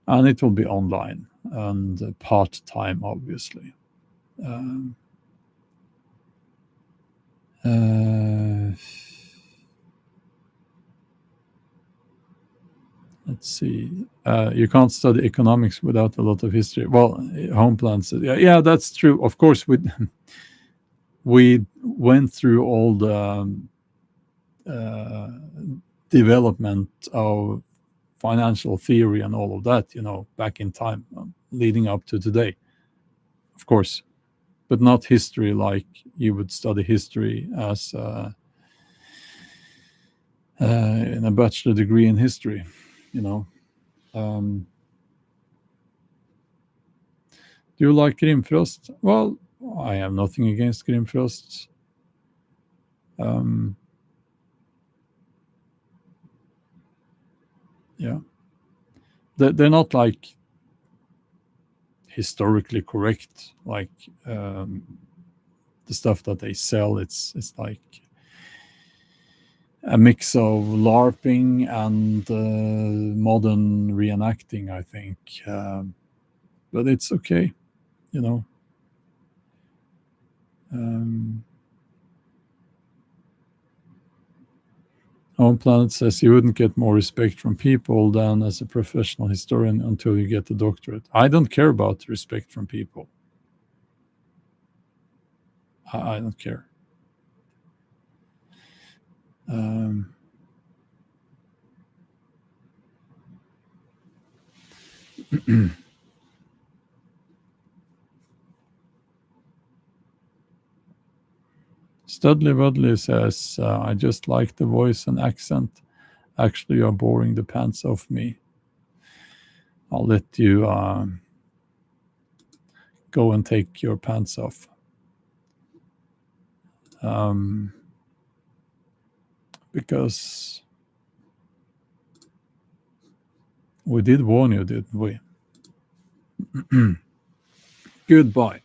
and it will be online, and part-time, obviously. Um, Uh, let's see. You can't study economics without a lot of history. Well, home plans. Yeah, that's true. Of course, we went through all the uh, development of financial theory and all of that, back in time, leading up to today, of course, but not history like you would study history as in a bachelor degree in history, you know. Um, do you like Grimfrost? Well, I have nothing against Grimfrost. Um, yeah, they're not like historically correct, like the stuff that they sell. It's like a mix of LARPing and modern reenacting, I think. But it's okay, you know. Um, Home Planet says you wouldn't get more respect from people than as a professional historian until you get the doctorate. I don't care about respect from people. I don't care. Um, Studley Wudley says, I just like the voice and accent. Actually, you're boring the pants off me. I'll let you go and take your pants off. Because we did warn you, didn't we? Goodbye.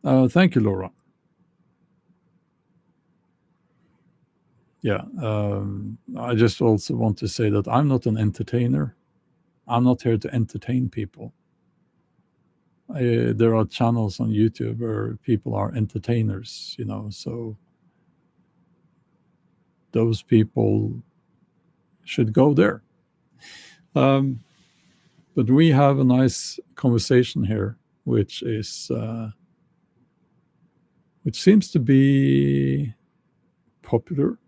Thank you, Laura. Yeah. I just also want to say that I'm not an entertainer. I'm not here to entertain people. There are channels on YouTube where people are entertainers, so those people should go there. Um, but we have a nice conversation here, which seems to be popular.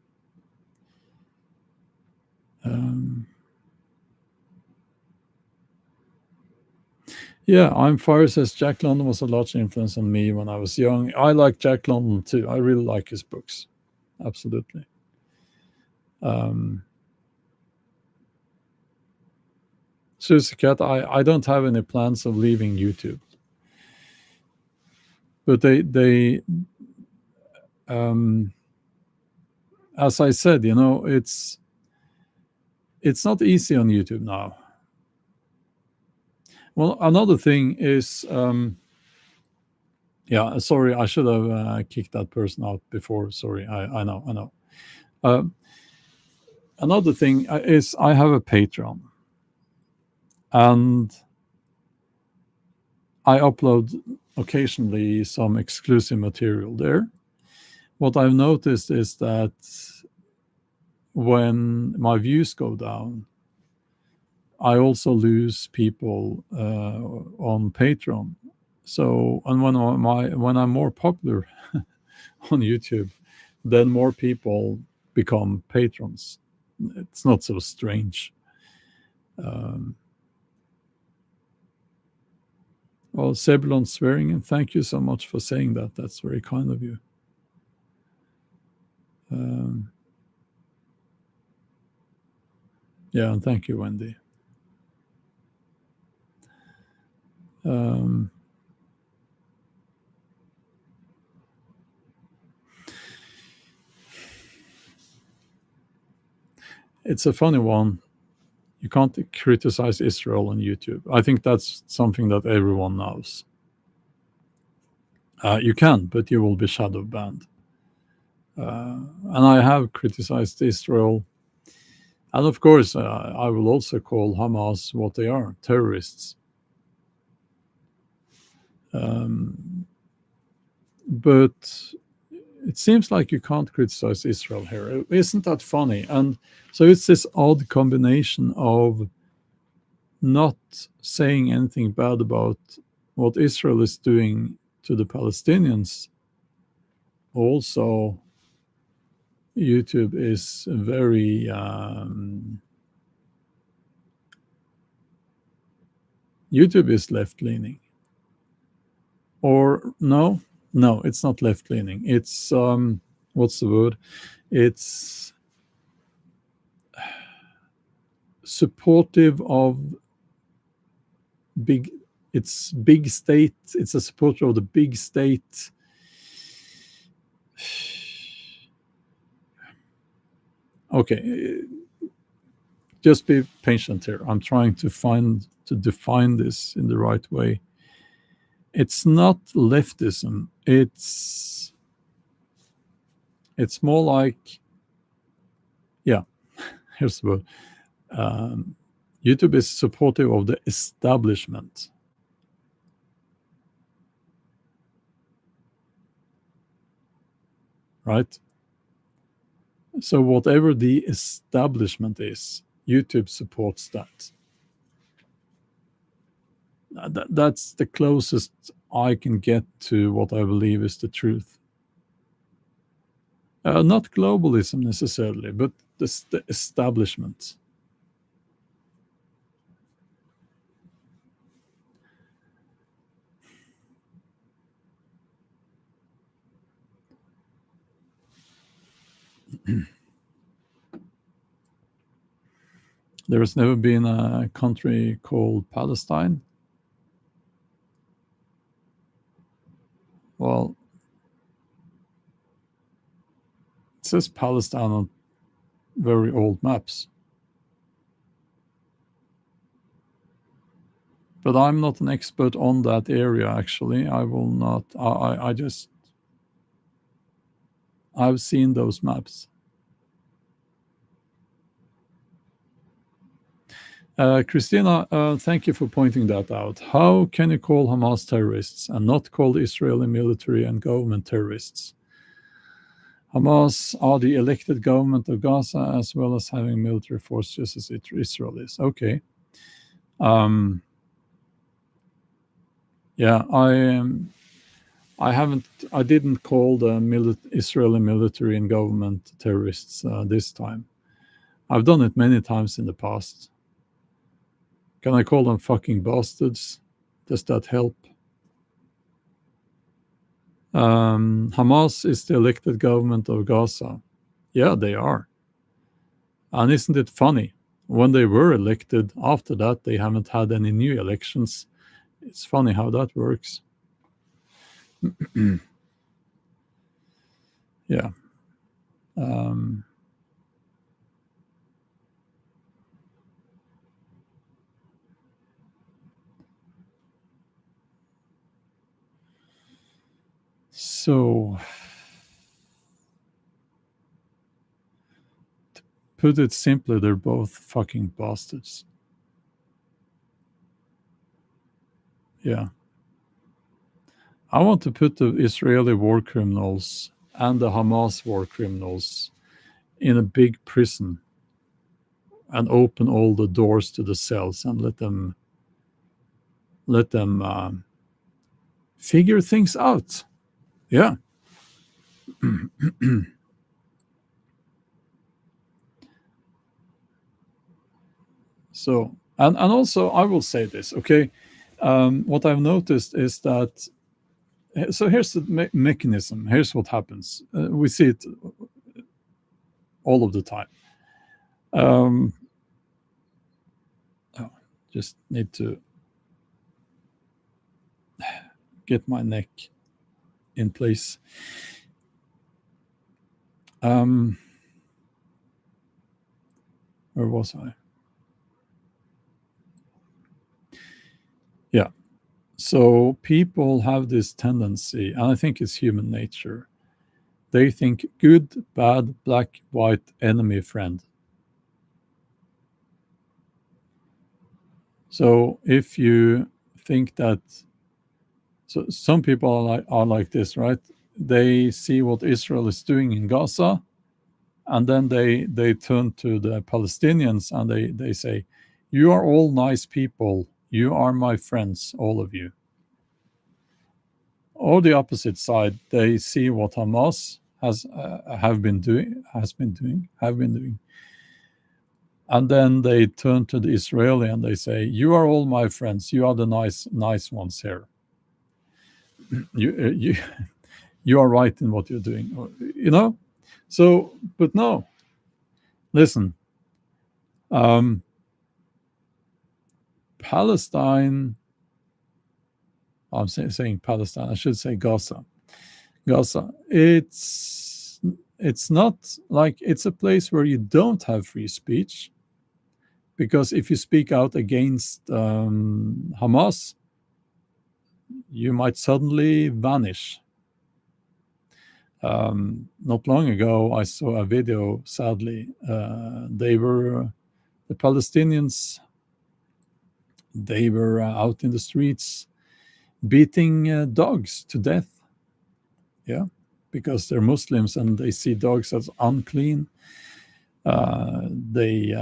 Yeah, I'm Fire says Jack London was a large influence on me when I was young. I like Jack London too. I really like his books. Absolutely. Susie Cat, I don't have any plans of leaving YouTube. But they as I said, it's not easy on YouTube now. Well, another thing is, yeah, sorry, I should have kicked that person out before. Sorry, I know. Another thing is I have a Patreon, and I upload occasionally some exclusive material there. What I've noticed is that when my views go down, I also lose people on Patreon. So, and when I'm more popular on YouTube, then more people become patrons. It's not so strange. Well, Sebulon Swearingen, thank you so much for saying that. That's very kind of you. Yeah, and thank you, Wendy. It's a funny one. You can't criticize Israel on YouTube. I think that's something that everyone knows. You can, but you will be shadow banned. And I have criticized Israel. And of course, I will also call Hamas what they are, terrorists. But it seems like you can't criticize Israel here. Isn't that funny? And so it's this odd combination of not saying anything bad about what Israel is doing to the Palestinians. Also, YouTube is very YouTube is left leaning. Or no, it's not left leaning. It's what's the word? It's supportive of big. It's big state. It's a supporter of the big state. Okay, just be patient here. I'm trying to define this in the right way. It's not leftism. It's more like, yeah. Here's the word. YouTube is supportive of the establishment. Right? So whatever the establishment is, YouTube supports that. That's the closest I can get to what I believe is the truth. Not globalism necessarily, but the establishment. There has never been a country called Palestine. Well, it says Palestine on very old maps. But I'm not an expert on that area, actually. I will not. I've seen those maps. Christina, thank you for pointing that out. How can you call Hamas terrorists and not call the Israeli military and government terrorists? Hamas are the elected government of Gaza as well as having military force just as Israel is. Okay. Yeah, I didn't call the Israeli military and government terrorists this time. I've done it many times in the past. Can I call them fucking bastards? Does that help? Hamas is the elected government of Gaza. Yeah, they are. And isn't it funny? When they were elected, after that, they haven't had any new elections. It's funny how that works. Yeah. So, to put it simply, they're both fucking bastards. Yeah. I want to put the Israeli war criminals and the Hamas war criminals in a big prison and open all the doors to the cells and let them figure things out. Yeah. So, and also I will say this, okay? What I've noticed is that, so here's the mechanism. Here's what happens. We see it all of the time. Just need to get my neck in place. Where was I? Yeah. So people have this tendency, and I think it's human nature. They think good, bad, black, white, enemy, friend. So if you think that, so some people are like this, right? they see what Israel is doing in Gaza, and then they turn to the Palestinians and they say, "You are all nice people. You are my friends, all of you." Or the opposite side, they see what Hamas have been doing, and then they turn to the Israeli and they say, "You are all my friends. You are the nice ones here. You you are right in what you're doing." You know. So, but no, listen. Um, Palestine. I'm saying Palestine. I should say Gaza. Gaza. It's not like it's a place where you don't have free speech, because if you speak out against Hamas, you might suddenly vanish. Not long ago, I saw a video. Sadly, the Palestinians. They were out in the streets beating dogs to death. Yeah, because they're Muslims and they see dogs as unclean. They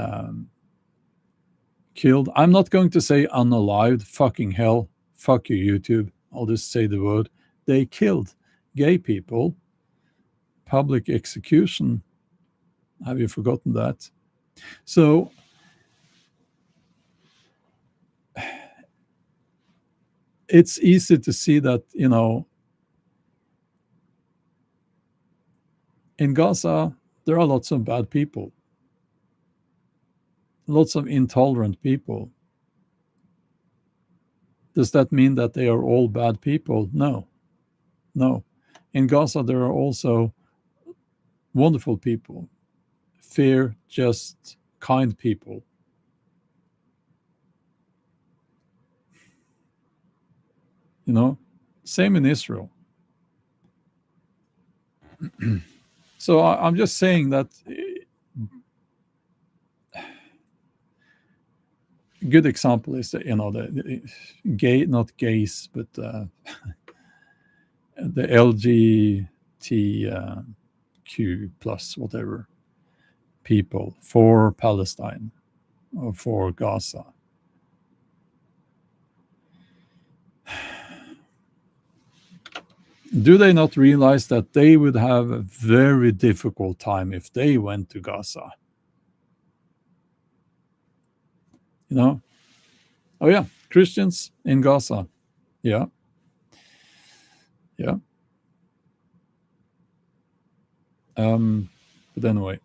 killed. I'm not going to say unalived. Fucking hell. Fuck you, YouTube. I'll just say the word. They killed gay people. Public execution. Have you forgotten that? So it's easy to see that, in Gaza, there are lots of bad people, lots of intolerant people. Does that mean that they are all bad people? No, no. In Gaza, there are also wonderful people, fair, just, kind people. You know, same in Israel. So I'm just saying that a good example is that, the gay, not gays, but the LGBTQ plus whatever people for Palestine or for Gaza. Do they not realize that they would have a very difficult time if they went to Gaza? You know? Oh, yeah. Christians in Gaza. Yeah. Yeah. But anyway.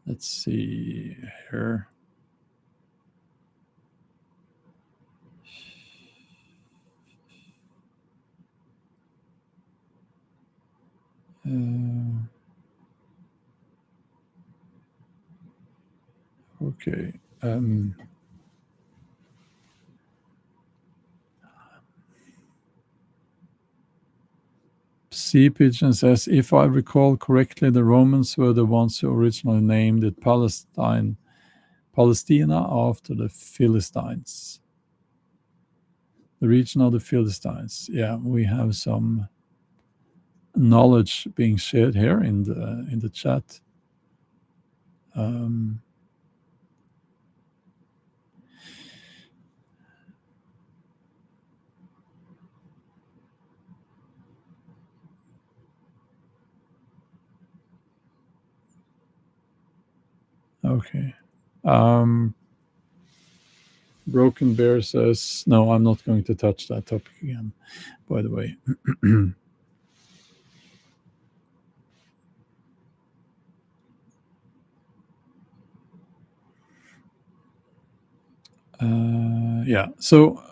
Let's see here. Okay. Sea Pigeon says, if I recall correctly, the Romans were the ones who originally named it Palestina after the Philistines. The region of the Philistines. Yeah, we have some knowledge being shared here in the chat. Okay. Broken Bear says, no, I'm not going to touch that topic again, by the way. Yeah. So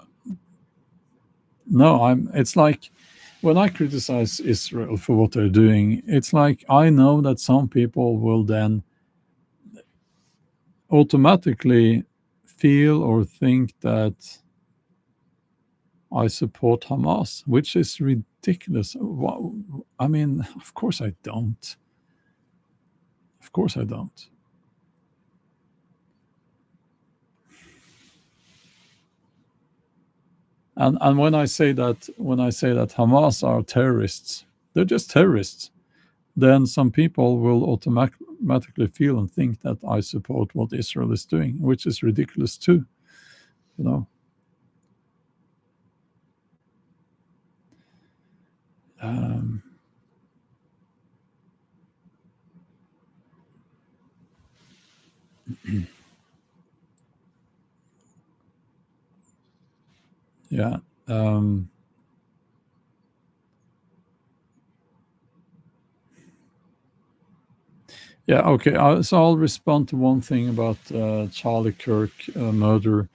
no, it's like when I criticize Israel for what they're doing, it's like I know that some people will then automatically feel or think that I support Hamas, which is ridiculous. I mean, of course I don't. Of course I don't. And when I say that Hamas are terrorists, they're just terrorists. Then some people will automatically feel and think that I support what Israel is doing, which is ridiculous too. You know. Um, yeah. Um, yeah. Okay. So I'll respond to one thing about Charlie Kirk murder.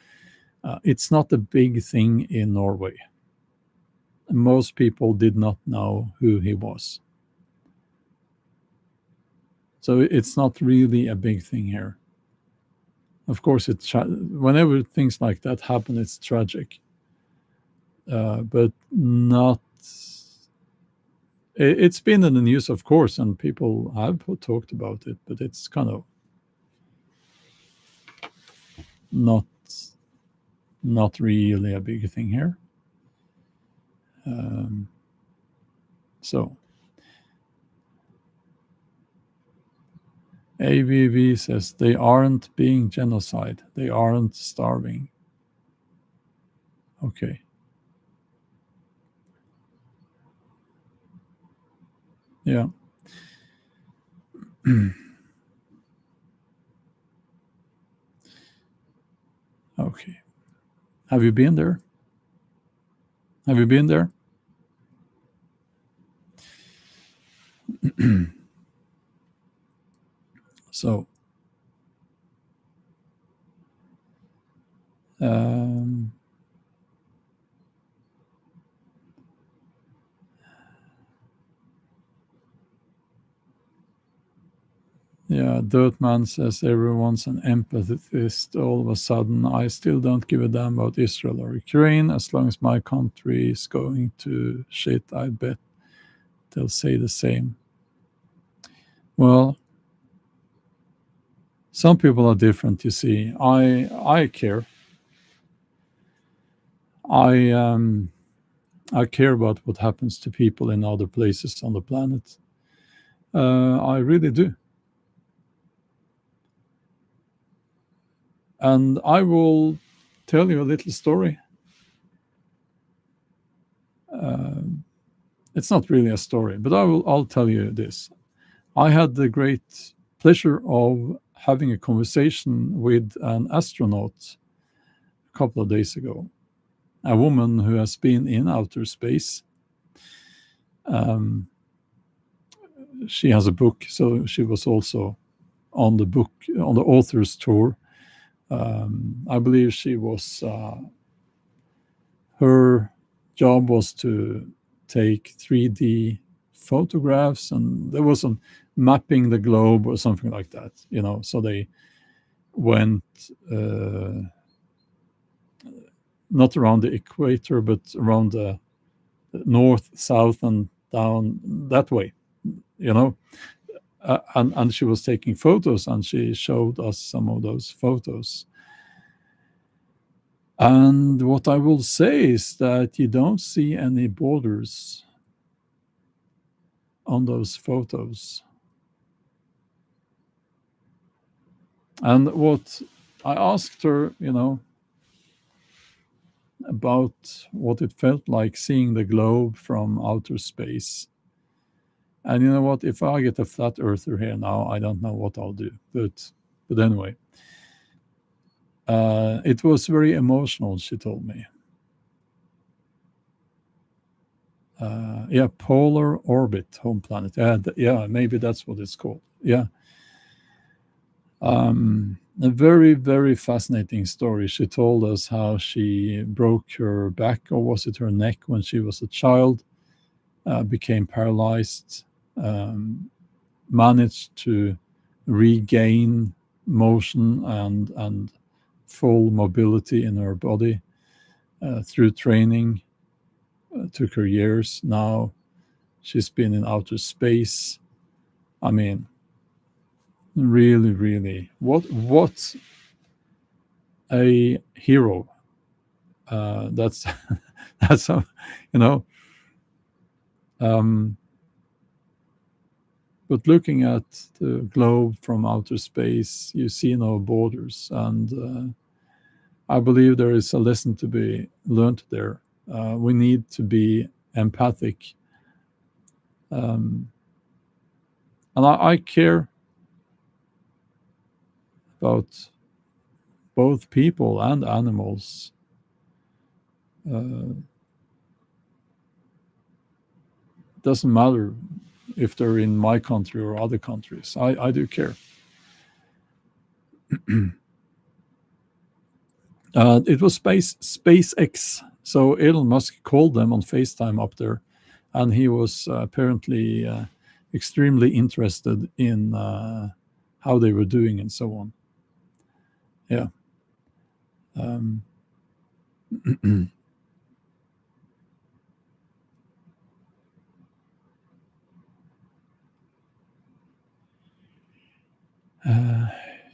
It's not a big thing in Norway. Most people did not know who he was. So it's not really a big thing here. Of course, whenever things like that happen, it's tragic, but not. It's been in the news, of course, and people have talked about it, but it's kind of not not really a big thing here. Um, so AVV says they aren't being genocide, they aren't starving. Okay. Yeah. Okay. Have you been there? Have you been there? So, um, yeah, Dirtman says everyone's an empathist all of a sudden. I still don't give a damn about Israel or Ukraine. As long as my country is going to shit, I bet they'll say the same. Well, some people are different, you see. I care. I I care about what happens to people in other places on the planet. I really do. And I will tell you a little story. It's not really a story, but I'll tell you this. I had the great pleasure of having a conversation with an astronaut a couple of days ago, a woman who has been in outer space. Um, she has a book, so she was also on the book, on the author's tour. I believe she was, her job was to take 3D photographs, and there was some mapping the globe or something like that, So they went not around the equator, but around the north, south, and down that way, you know. And she was taking photos, and she showed us some of those photos. And what I will say is that you don't see any borders on those photos. And what I asked her, about what it felt like seeing the globe from outer space. And you know what? If I get a flat earther here now, I don't know what I'll do. But anyway, it was very emotional. She told me, yeah, polar orbit, home planet. Yeah, yeah, maybe that's what it's called. Yeah, a very very fascinating story. She told us how she broke her back, or was it her neck, when she was a child, became paralyzed. Um, Managed to regain motion and full mobility in her body through training. Took her years. Now she's been in outer space. I mean, really, really, what a hero. That's That's how, you know. Um, but looking at the globe from outer space, you see no borders, and I believe there is a lesson to be learned there. We need to be empathic, um, and I care about both people and animals. Doesn't matter if they're in my country or other countries. I do care. It was SpaceX. So Elon Musk called them on FaceTime up there, and he was apparently extremely interested in how they were doing and so on. Yeah. Um,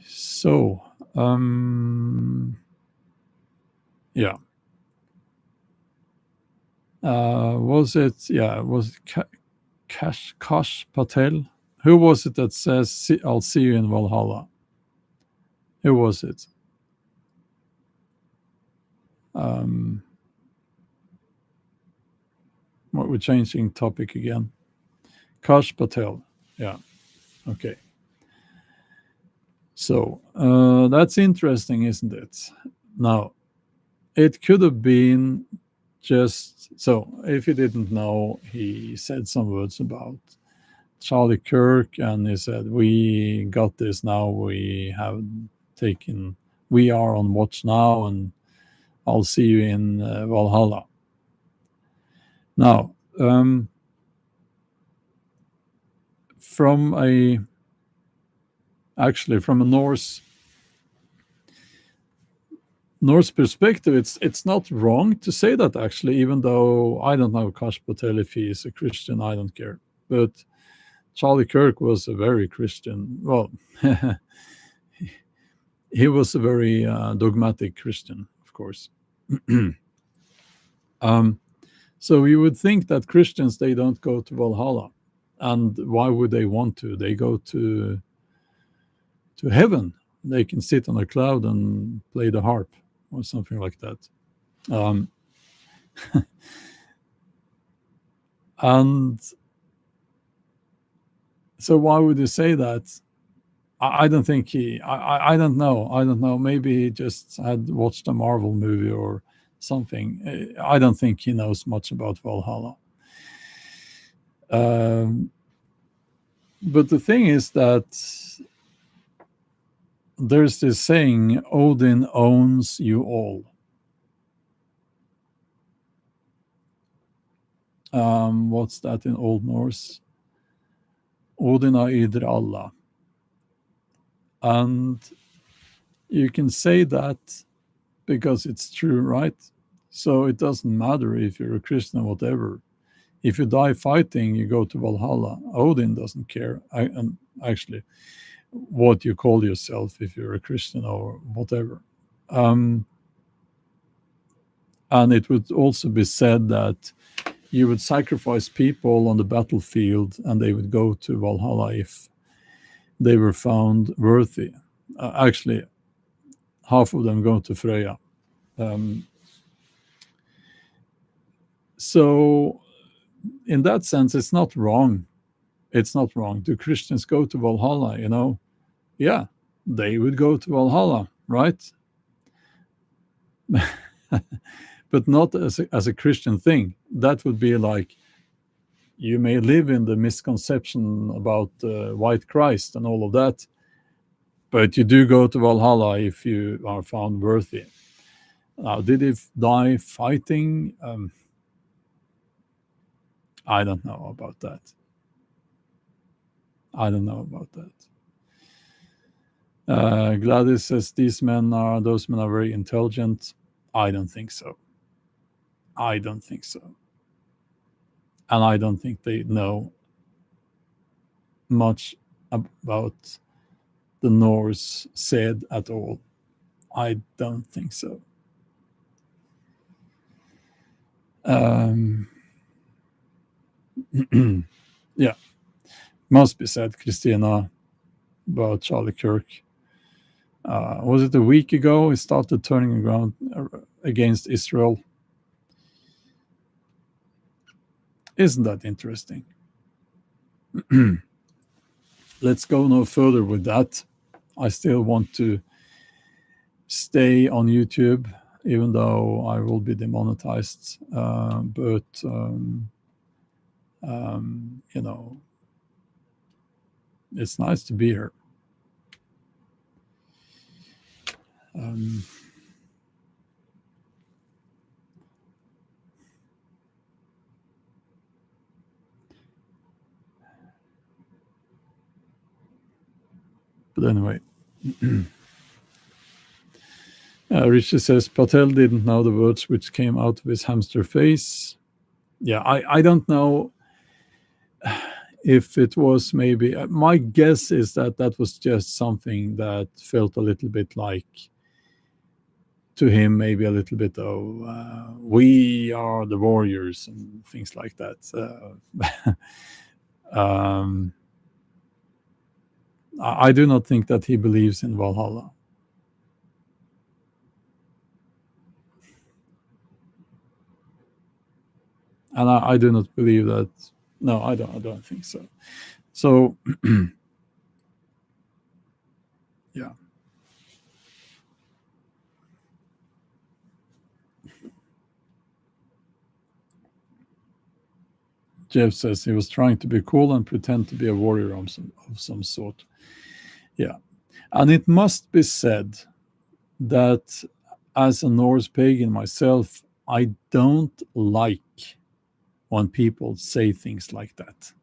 so, yeah. Was it? Yeah. Was it Kash Patel? Who was it that says, "I'll see you in Valhalla"? Who was it? Um, we're changing topic again. Kash Patel. Yeah. Okay. So that's interesting, isn't it? Now, it could have been just so if you didn't know, he said some words about Charlie Kirk, and he said, "We got this now. We have taken, we are on watch now, and I'll see you in Valhalla." Now, from a actually from a Norse perspective, it's not wrong to say that actually, even though I don't know Kash Patel if he is a Christian, I don't care. But Charlie Kirk was a very Christian. Well, he was a very dogmatic Christian, of course. um, so you would think that Christians they don't go to Valhalla, and why would they want to? They go to heaven. They can sit on a cloud and play the harp or something like that. Um, and so why would you say that? I don't think he. I don't know. I don't know. Maybe he just had watched a Marvel movie or something. I don't think he knows much about Valhalla. Um, but the thing is that there's this saying, "Odin owns you all." What's that in Old Norse? Odin eider alla. And you can say that because it's true, right? So it doesn't matter if you're a Christian or whatever. If you die fighting, you go to Valhalla. Odin doesn't care. And actually, what you call yourself, if you're a Christian or whatever. Um, and it would also be said that you would sacrifice people on the battlefield and they would go to Valhalla if they were found worthy. Actually, half of them go to Freya. Um, so, in that sense, it's not wrong. It's not wrong. Do Christians go to Valhalla? Yeah, they would go to Valhalla, right? But not as a Christian thing. That would be like you may live in the misconception about white Christ and all of that, but you do go to Valhalla if you are found worthy. Now, did he die fighting? I don't know about that. I don't know about that. Gladys says those men are very intelligent. I don't think so. I don't think so. And I don't think they know much about the Norse said at all. I don't think so. Um, yeah, must be said, Christina, about Charlie Kirk. Was it a week ago? He started turning around against Israel. Isn't that interesting? Let's go no further with that. I still want to stay on YouTube, even though I will be demonetized. But you know, it's nice to be here. But anyway, Richie says Patel didn't know the words which came out of his hamster face. Yeah, I don't know if it was maybe. My guess is that that was just something that felt a little bit like, to him, maybe a little bit of we are the warriors and things like that. um, I do not think that he believes in Valhalla. And I do not believe that. No, I don't think so. So yeah. Jeff says he was trying to be cool and pretend to be a warrior of some sort. Yeah. And it must be said that as a Norse pagan myself, I don't like when people say things like that.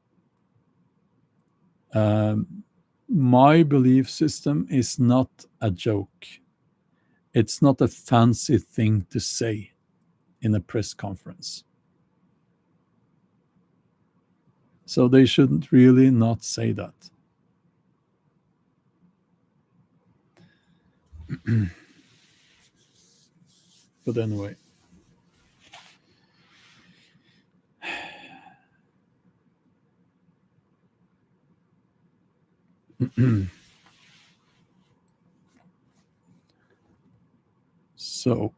My belief system is not a joke. It's not a fancy thing to say in a press conference. So they shouldn't really not say that. But anyway. So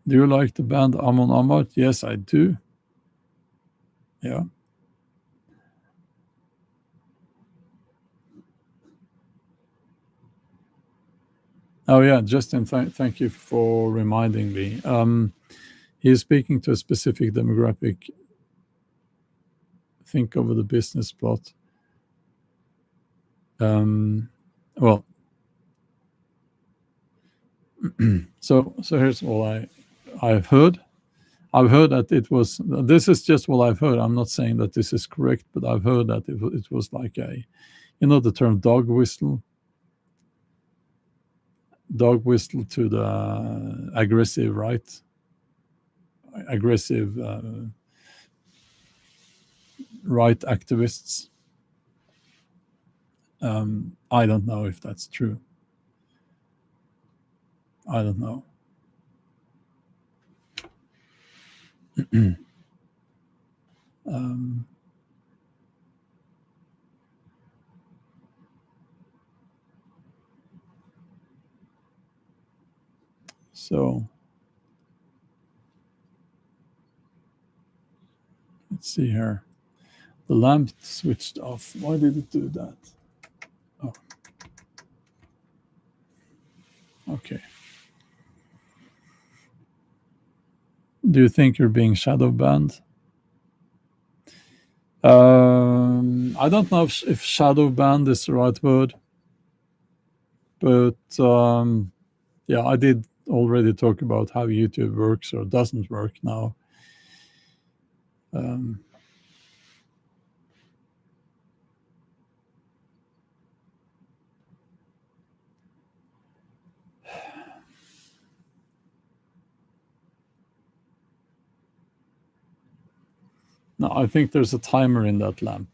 do you like the band Amon Amarth? Yes, I do. Yeah. Oh yeah, Justin, thank you for reminding me. He is speaking to a specific demographic. Think over the business plot. Well, so here's what I've heard. I've heard that it was. This is just what I've heard. I'm not saying that this is correct, but I've heard that it was like a, the term dog whistle to the aggressive right activists. I don't know if that's true. I don't know. So let's see here. The lamp switched off. Why did it do that? Oh, okay. Do you think you're being shadow banned? I don't know if shadow banned is the right word, but yeah, I did already talk about how YouTube works or doesn't work now. No, I think there's a timer in that lamp.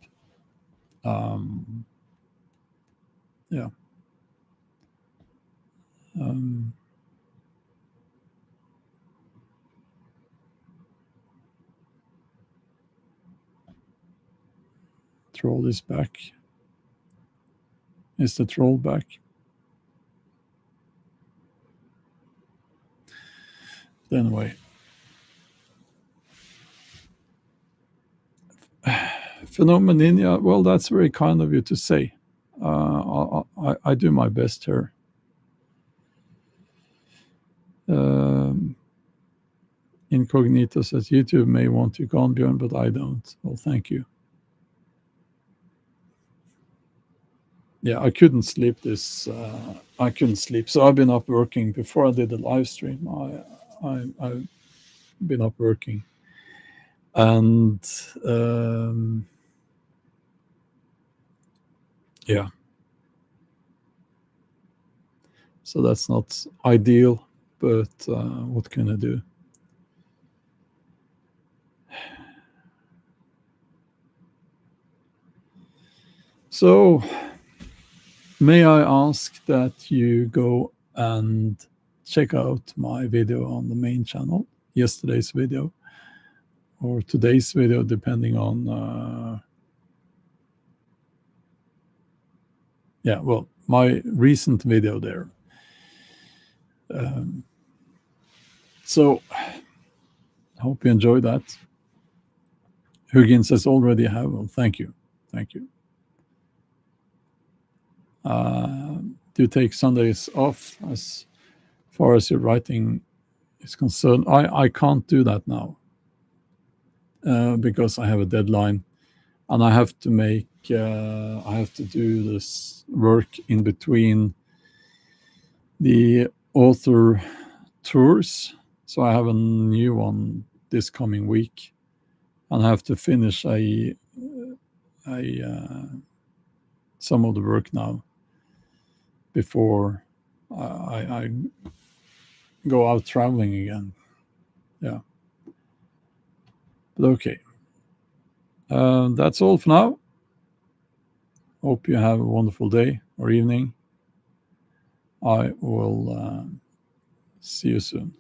Yeah. Um, troll is back. Is the troll back? Anyway. Phenomenon, well, that's very kind of you to say. I do my best here. Incognito says YouTube may want you gone, Bjorn, but I don't. Well, thank you. Yeah, I couldn't sleep this. I couldn't sleep, so I've been up working. Before I did the live stream, I've been up working, and yeah, so that's not ideal. But what can I do? So, may I ask that you go and check out my video on the main channel, yesterday's video, or today's video, depending on, my recent video there. So, I hope you enjoyed that. Hugin says already have. Well, thank you. Thank you. Do you take Sundays off as far as your writing is concerned? I can't do that now because I have a deadline, and I have to do this work in between the author tours. So I have a new one this coming week, and I have to finish some of the work now before I go out traveling again. Yeah. But okay. That's all for now. Hope you have a wonderful day or evening. I will see you soon.